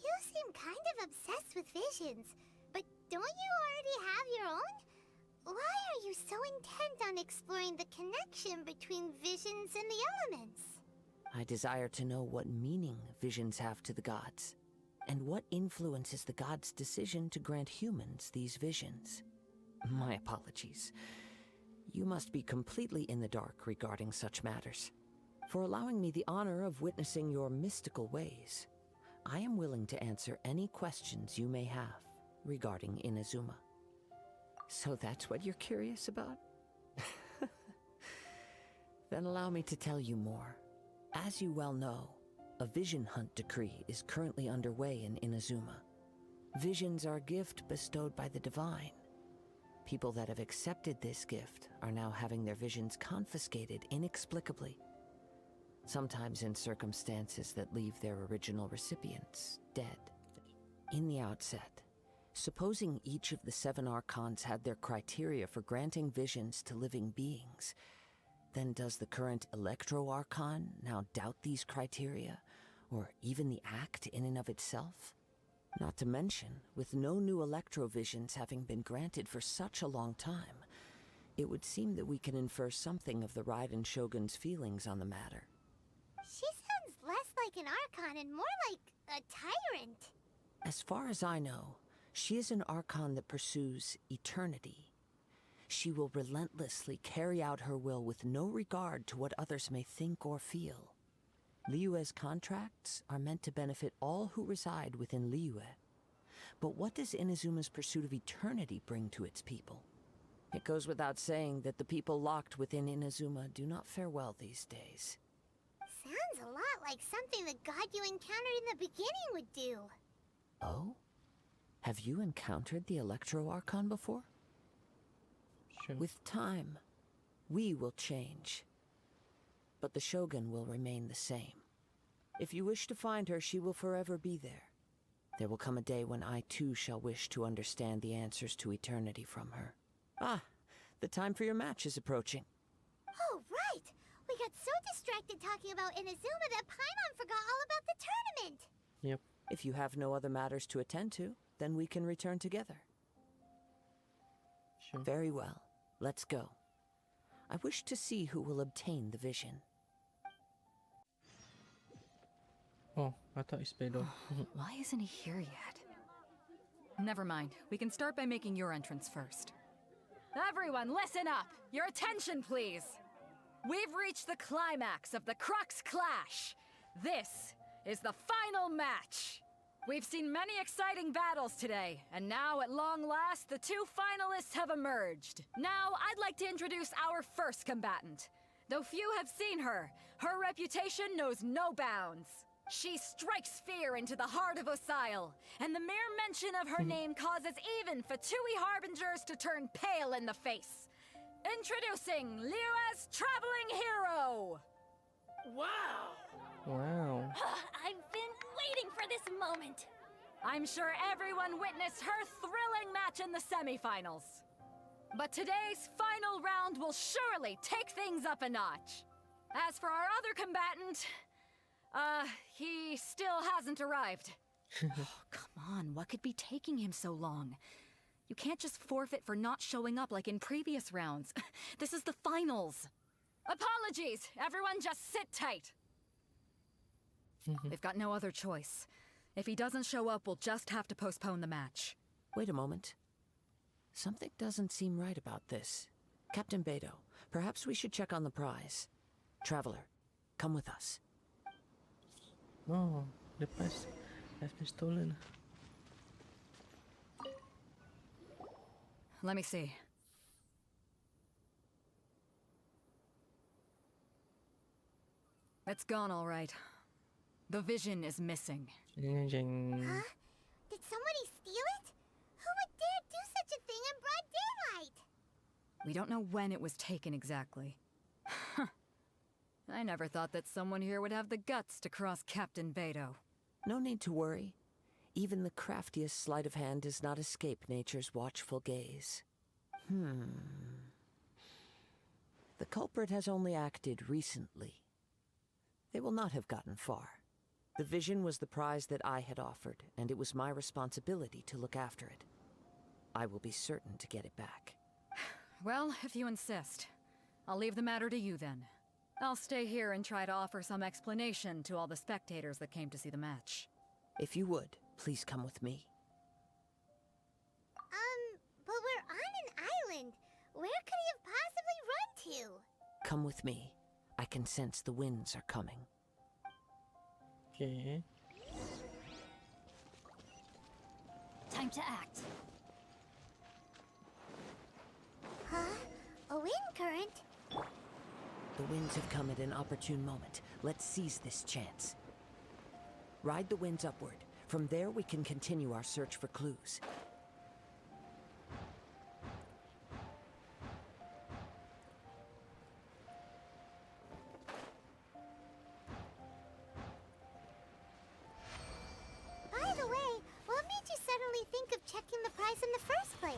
[SPEAKER 1] You seem kind of obsessed with visions, but don't you already have your own? Why are you so intent on exploring the connection between visions and the elements?
[SPEAKER 6] I desire to know what meaning visions have to the gods, and what influences the gods' decision to grant humans these visions. My apologies. You must be completely in the dark regarding such matters. For allowing me the honor of witnessing your mystical ways, I am willing to answer any questions you may have regarding Inazuma. So that's what you're curious about? Then allow me to tell you more. As you well know, a vision hunt decree is currently underway in Inazuma. Visions are a gift bestowed by the divine. People that have accepted this gift are now having their visions confiscated inexplicably, sometimes in circumstances that leave their original recipients dead. In the outset, supposing each of the 7 archons had their criteria for granting visions to living beings, then does the current Electro-Archon now doubt these criteria, or even the act in and of itself? Not to mention, with no new Electro-Visions having been granted for such a long time, it would seem that we can infer something of the Raiden Shogun's feelings on the matter.
[SPEAKER 1] She sounds less like an Archon and more like a tyrant.
[SPEAKER 6] As far as I know, she is an Archon that pursues eternity. She will relentlessly carry out her will with no regard to what others may think or feel. Liyue's contracts are meant to benefit all who reside within Liyue. But what does Inazuma's pursuit of eternity bring to its people? It goes without saying that the people locked within Inazuma do not fare well these days.
[SPEAKER 1] Sounds a lot like something the god you encountered in the beginning would do.
[SPEAKER 6] Oh? Have you encountered the Electro Archon before?
[SPEAKER 3] Sure.
[SPEAKER 6] With time, we will change. But the Shogun will remain the same. If you wish to find her, she will forever be there. There will come a day when I too shall wish to understand the answers to eternity from her. Ah, the time for your match is approaching.
[SPEAKER 1] Oh, right! We got so distracted talking about Inazuma that Paimon forgot all about the tournament!
[SPEAKER 3] Yep.
[SPEAKER 6] If you have no other matters to attend to, then we can return together.
[SPEAKER 3] Sure.
[SPEAKER 6] Very well. Let's go. I wish to see who will obtain the vision.
[SPEAKER 3] Oh, I thought it's Beidou.
[SPEAKER 5] Why isn't he here yet? Never mind. We can start by making your entrance first. Everyone, listen up! Your attention, please! We've reached the climax of the Crux Clash! This is the final match! We've seen many exciting battles today, and now at long last, the two finalists have emerged. Now, I'd like to introduce our first combatant. Though few have seen her, her reputation knows no bounds. She strikes fear into the heart of Osile, and the mere mention of her name causes even Fatui Harbingers to turn pale in the face. Introducing Liyue's traveling hero!
[SPEAKER 10] Wow!
[SPEAKER 3] Wow.
[SPEAKER 4] I've been waiting for this moment.
[SPEAKER 5] I'm sure everyone witnessed her thrilling match in the semifinals. But today's final round will surely take things up a notch. As for our other combatant, he still hasn't arrived. Oh, come on, what could be taking him so long? You can't just forfeit for not showing up like in previous rounds. This is the finals. Apologies, everyone just sit tight. They've got no other choice. If he doesn't show up, we'll just have to postpone the match.
[SPEAKER 6] Wait a moment. Something doesn't seem right about this. Captain Beidou, perhaps we should check on the prize. Traveler, come with us.
[SPEAKER 3] Oh, the prize has been stolen.
[SPEAKER 5] Let me see. It's gone all right. The vision is missing.
[SPEAKER 1] Huh? Did somebody steal it? Who would dare do such a thing in broad daylight?
[SPEAKER 5] We don't know when it was taken exactly. I never thought that someone here would have the guts to cross Captain Beidou.
[SPEAKER 6] No need to worry. Even the craftiest sleight of hand does not escape nature's watchful gaze. The culprit has only acted recently. They will not have gotten far. The vision was the prize that I had offered, and it was my responsibility to look after it. I will be certain to get it back.
[SPEAKER 5] Well, if you insist. I'll leave the matter to you then. I'll stay here and try to offer some explanation to all the spectators that came to see the match.
[SPEAKER 6] If you would, please come with me.
[SPEAKER 1] But we're on an island. Where could he have possibly run to?
[SPEAKER 6] Come with me. I can sense the winds are coming.
[SPEAKER 3] Okay.
[SPEAKER 4] Time to act.
[SPEAKER 1] Huh? A wind current?
[SPEAKER 6] The winds have come at an opportune moment. Let's seize this chance. Ride the winds upward. From there, we can continue our search for clues.
[SPEAKER 1] By the way, what made you suddenly think of checking the prize in the first place?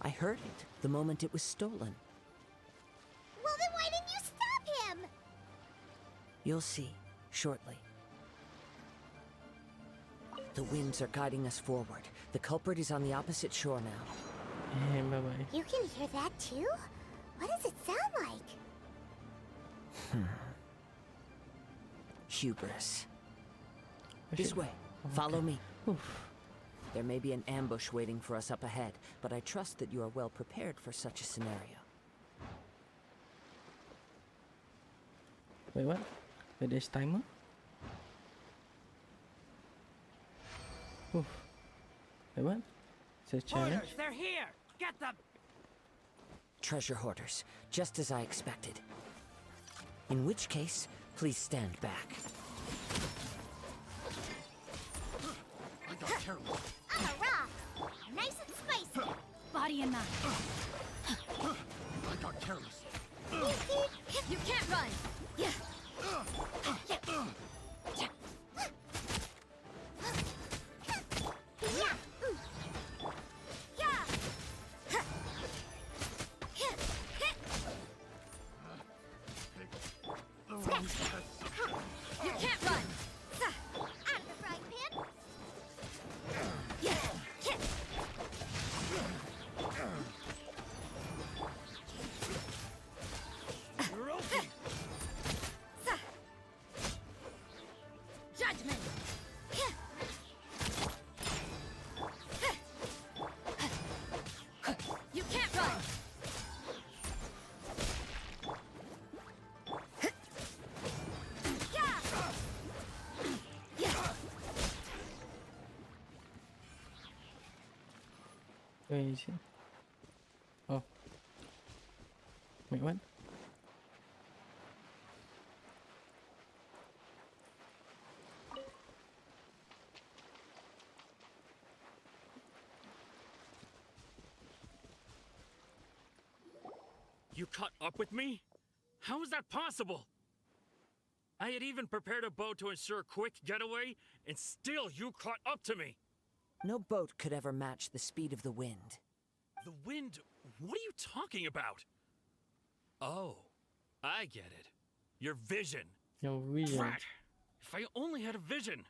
[SPEAKER 6] I heard it the moment it was stolen.
[SPEAKER 1] Well, then why didn't you stop him?
[SPEAKER 6] You'll see, shortly. The winds are guiding us forward. The culprit is on the opposite shore now.
[SPEAKER 3] Hey, bye-bye.
[SPEAKER 1] You can hear that too? What does it sound like?
[SPEAKER 6] Hubris.
[SPEAKER 3] Oh,
[SPEAKER 6] This
[SPEAKER 3] shit.
[SPEAKER 6] way.
[SPEAKER 3] Oh,
[SPEAKER 6] Follow
[SPEAKER 3] okay.
[SPEAKER 6] me.
[SPEAKER 3] Oof.
[SPEAKER 6] There may be an ambush waiting for us up ahead, but I trust that you are well prepared for such a scenario.
[SPEAKER 3] Wait, what? Wait, there's timer? Oof. Wait, what? It's a challenge?
[SPEAKER 8] They're here! Get them!
[SPEAKER 6] Treasure hoarders, just as I expected. In which case, please stand back.
[SPEAKER 12] I got careless.
[SPEAKER 1] On a rock! Nice and spicy!
[SPEAKER 5] Body and mind.
[SPEAKER 12] I got careless.
[SPEAKER 5] You can't run! Yeah. You can't run!
[SPEAKER 1] Out of the frying pan!
[SPEAKER 12] You're open.
[SPEAKER 5] Judgment! You can't run!
[SPEAKER 3] Where is he? Oh. Wait, what?
[SPEAKER 13] You caught up with me? How is that possible? I had even prepared a boat to ensure a quick getaway, and still you caught up to me.
[SPEAKER 6] No boat could ever match the speed of the wind.
[SPEAKER 13] The wind? What are you talking about? Oh, I get it. Your vision.
[SPEAKER 3] Your vision.
[SPEAKER 13] Drat! If I only had a vision.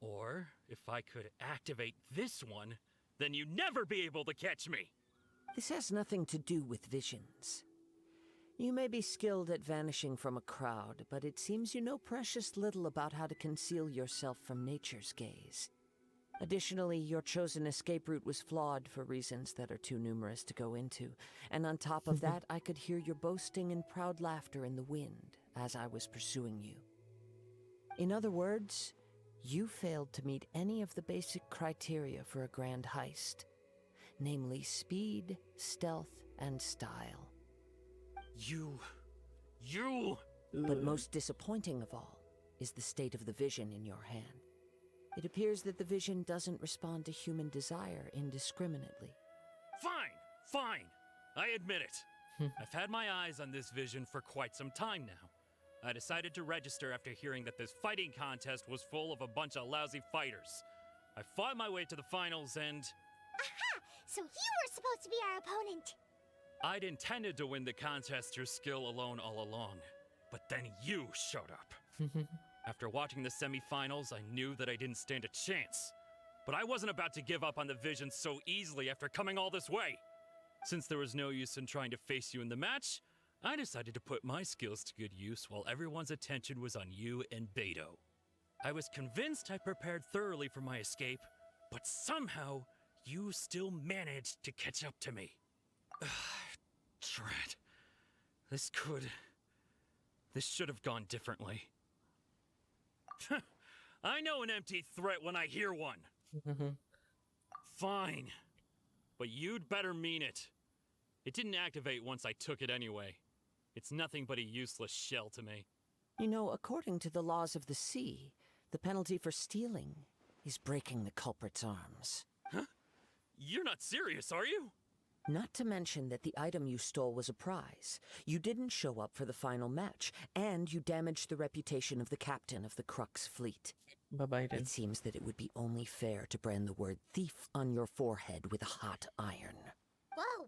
[SPEAKER 13] Or if I could activate this one, then you'd never be able to catch me.
[SPEAKER 6] This has nothing to do with visions. You may be skilled at vanishing from a crowd, but it seems you know precious little about how to conceal yourself from nature's gaze. Additionally, your chosen escape route was flawed for reasons that are too numerous to go into, and on top of that, I could hear your boasting and proud laughter in the wind as I was pursuing you. In other words, you failed to meet any of the basic criteria for a grand heist, namely speed, stealth, and style.
[SPEAKER 13] You...
[SPEAKER 6] But most disappointing of all is the state of the vision in your hand. It appears that the vision doesn't respond to human desire indiscriminately.
[SPEAKER 13] Fine. I admit it. I've had my eyes on this vision for quite some time now. I decided to register after hearing that this fighting contest was full of a bunch of lousy fighters. I fought my way to the finals and...
[SPEAKER 1] Aha! So you were supposed to be our opponent!
[SPEAKER 13] I'd intended to win the contest through skill alone all along. But then you showed up. After watching the semifinals, I knew that I didn't stand a chance. But I wasn't about to give up on the vision so easily after coming all this way. Since there was no use in trying to face you in the match, I decided to put my skills to good use while everyone's attention was on you and Beto. I was convinced I prepared thoroughly for my escape, but somehow you still managed to catch up to me. Drat. This should have gone differently. I know an empty threat when I hear one. Fine. But you'd better mean it. It didn't activate once I took it anyway. It's nothing but a useless shell to me.
[SPEAKER 6] You know, according to the laws of the sea, the penalty for stealing is breaking the culprit's arms.
[SPEAKER 13] Huh? You're not serious, are you?
[SPEAKER 6] Not to mention that the item you stole was a prize. You didn't show up for the final match, and you damaged the reputation of the captain of the Crux fleet.
[SPEAKER 3] Bye-bye then.
[SPEAKER 6] It seems that it would be only fair to brand the word thief on your forehead with a hot iron.
[SPEAKER 1] Whoa!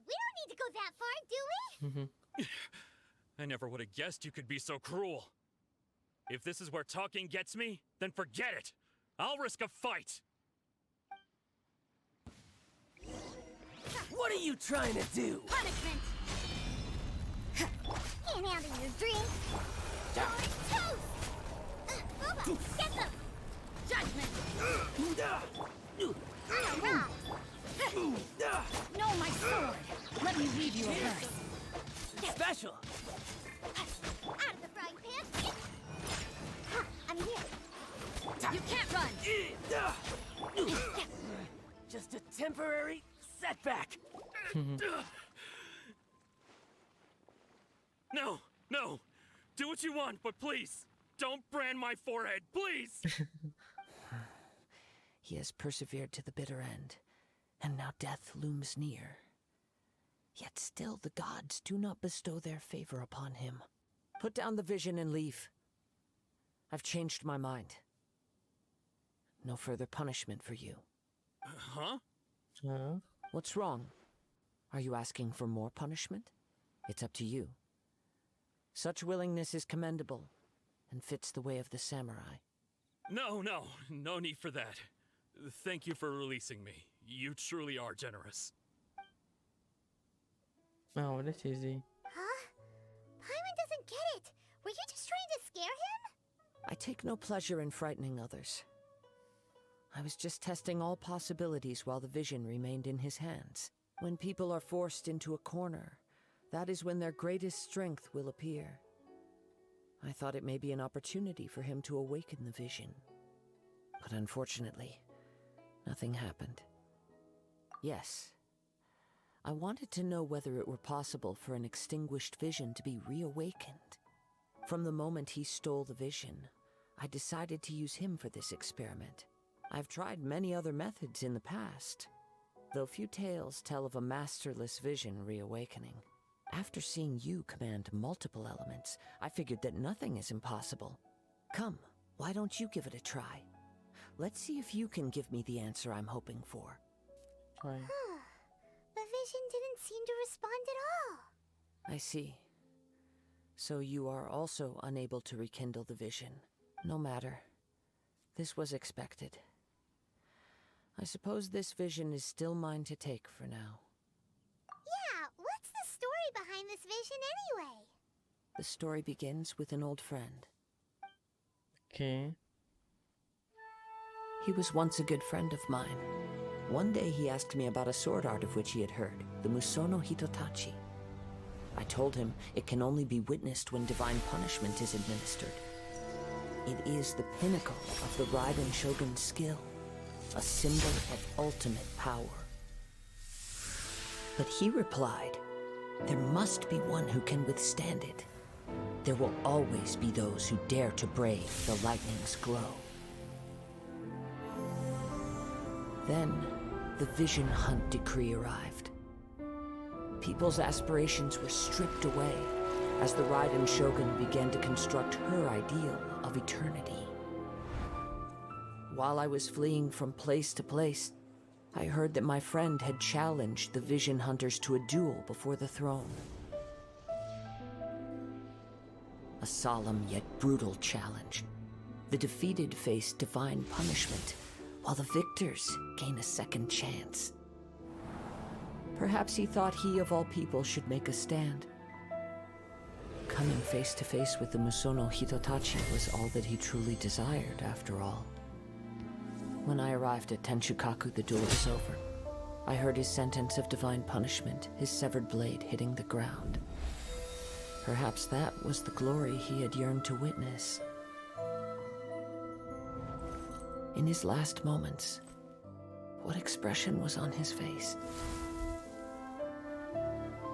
[SPEAKER 1] We don't need to go that far, do we?
[SPEAKER 13] I never would have guessed you could be so cruel. If this is where talking gets me, then forget it. I'll risk a fight.
[SPEAKER 10] What are you trying to do?
[SPEAKER 1] Punishment! Can't handle your drink. You're toast! Boba, get them! Judgment! On a rock!
[SPEAKER 5] No, my sword! Let me leave you a verse.
[SPEAKER 10] Special!
[SPEAKER 1] Out of the frying pan! I'm here!
[SPEAKER 5] You can't run!
[SPEAKER 10] Just a temporary setback.
[SPEAKER 13] No, no. Do what you want, but please, don't brand my forehead, please!
[SPEAKER 6] He has persevered to the bitter end, and now death looms near. Yet still the gods do not bestow their favor upon him. Put down the vision and leave. I've changed my mind. No further punishment for you.
[SPEAKER 13] Huh?
[SPEAKER 6] What's wrong? Are you asking for more punishment? It's up to you. Such willingness is commendable, and fits the way of the samurai.
[SPEAKER 13] No need for that. Thank you for releasing me. You truly are generous.
[SPEAKER 3] Oh, that's easy.
[SPEAKER 1] Huh? Paimon doesn't get it. Were you just trying to scare him?
[SPEAKER 6] I take no pleasure in frightening others. I was just testing all possibilities while the vision remained in his hands. When people are forced into a corner, that is when their greatest strength will appear. I thought it may be an opportunity for him to awaken the vision. But unfortunately, nothing happened. Yes, I wanted to know whether it were possible for an extinguished vision to be reawakened. From the moment he stole the vision, I decided to use him for this experiment. I've tried many other methods in the past, though few tales tell of a masterless vision reawakening. After seeing you command multiple elements, I figured that nothing is impossible. Come, why don't you give it a try? Let's see if you can give me the answer I'm hoping for.
[SPEAKER 3] Try.
[SPEAKER 1] The vision didn't seem to respond at all.
[SPEAKER 6] I see. So you are also unable to rekindle the vision. No matter. This was expected. I suppose this vision is still mine to take for now.
[SPEAKER 1] Yeah, what's the story behind this vision anyway?
[SPEAKER 6] The story begins with an old friend.
[SPEAKER 3] Okay.
[SPEAKER 6] He was once a good friend of mine. One day he asked me about a sword art of which he had heard, the Musono Hitotachi. I told him it can only be witnessed when divine punishment is administered. It is the pinnacle of the Raiden Shogun's skill, a symbol of ultimate power. But he replied, there must be one who can withstand it. There will always be those who dare to brave the lightning's glow. Then, the Vision Hunt decree arrived. People's aspirations were stripped away as the Raiden Shogun began to construct her ideal of eternity. While I was fleeing from place to place, I heard that my friend had challenged the Vision Hunters to a duel before the throne. A solemn yet brutal challenge. The defeated face divine punishment, while the victors gain a second chance. Perhaps he thought he of all people should make a stand. Coming face to face with the Musono Hitotachi was all that he truly desired, after all. When I arrived at Tenshukaku, the duel was over. I heard his sentence of divine punishment, his severed blade hitting the ground. Perhaps that was the glory he had yearned to witness. In his last moments, what expression was on his face?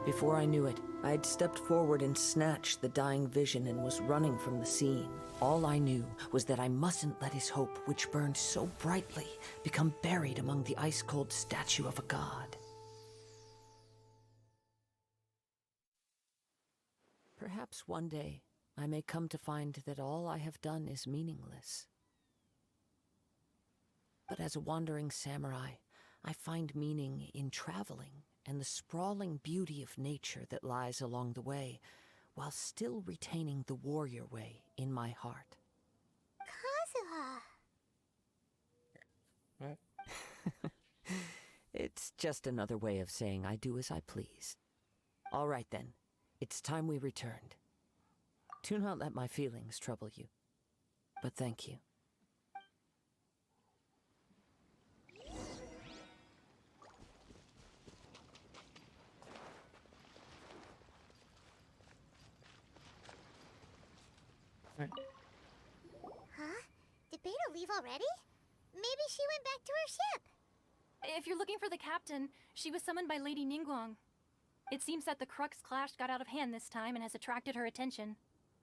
[SPEAKER 6] Before I knew it, I had stepped forward and snatched the dying vision and was running from the scene. All I knew was that I mustn't let his hope, which burned so brightly, become buried among the ice-cold statue of a god. Perhaps one day, I may come to find that all I have done is meaningless. But as a wandering samurai, I find meaning in traveling and the sprawling beauty of nature that lies along the way, while still retaining the warrior way in my heart.
[SPEAKER 1] Kazuha.
[SPEAKER 3] What?
[SPEAKER 6] It's just another way of saying I do as I please. All right then, it's time we returned. Do not let my feelings trouble you, but thank you.
[SPEAKER 3] Right.
[SPEAKER 1] Huh? Did Beta leave already? Maybe she went back to her ship.
[SPEAKER 14] If you're looking for the captain, she was summoned by Lady Ningguang. It seems that the Crux Clash got out of hand this time and has attracted her attention.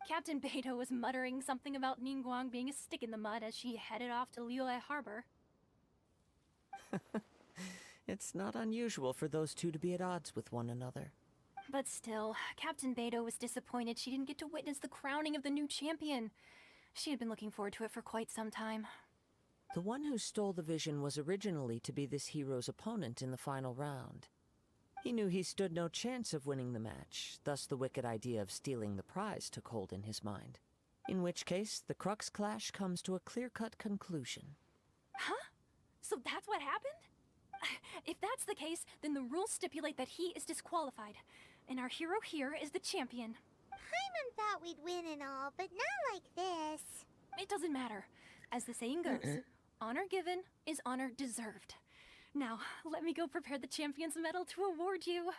[SPEAKER 14] Captain Beidou was muttering something about Ningguang being a stick in the mud as she headed off to Liyue Harbor.
[SPEAKER 6] It's not unusual for those two to be at odds with one another.
[SPEAKER 14] But still, Captain Beidou was disappointed she didn't get to witness the crowning of the new champion. She had been looking forward to it for quite some time.
[SPEAKER 6] The one who stole the vision was originally to be this hero's opponent in the final round. He knew he stood no chance of winning the match, thus the wicked idea of stealing the prize took hold in his mind. In which case, the Crux Clash comes to a clear-cut conclusion.
[SPEAKER 14] Huh? So that's what happened? If that's the case, then the rules stipulate that he is disqualified, and our hero here is the champion.
[SPEAKER 1] Paimon thought we'd win and all, but not like this.
[SPEAKER 14] It doesn't matter. As the saying goes, honor given is honor deserved. Now, let me go prepare the champion's medal to award you.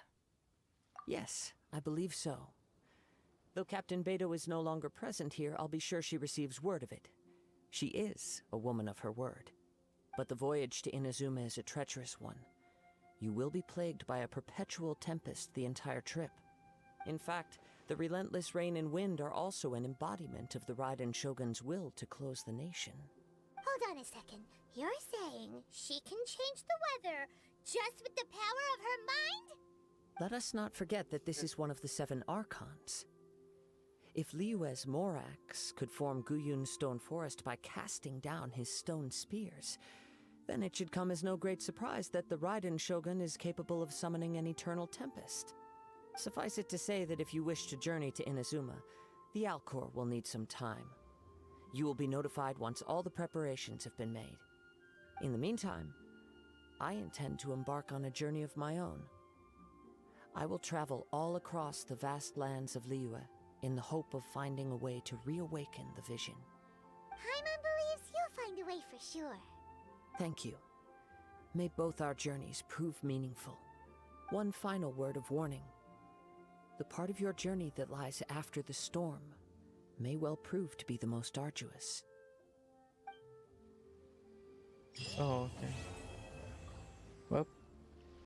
[SPEAKER 6] Yes, I believe so. Though Captain Beidou is no longer present here, I'll be sure she receives word of it. She is a woman of her word. But the voyage to Inazuma is a treacherous one. You will be plagued by a perpetual tempest the entire trip. In fact, the relentless rain and wind are also an embodiment of the Raiden Shogun's will to close the nation.
[SPEAKER 1] Hold on a second. You're saying she can change the weather just with the power of her mind?
[SPEAKER 6] Let us not forget that this is one of the 7 Archons. If Liyue's Morax could form Guyun's stone forest by casting down his stone spears, then it should come as no great surprise that the Raiden Shogun is capable of summoning an eternal tempest. Suffice it to say that if you wish to journey to Inazuma, the Alcor will need some time. You will be notified once all the preparations have been made. In the meantime, I intend to embark on a journey of my own. I will travel all across the vast lands of Liyue in the hope of finding a way to reawaken the vision.
[SPEAKER 1] Paimon believes you'll find a way for sure.
[SPEAKER 6] Thank you. May both our journeys prove meaningful. One final word of warning. The part of your journey that lies after the storm may well prove to be the most arduous.
[SPEAKER 3] Oh, okay. Well,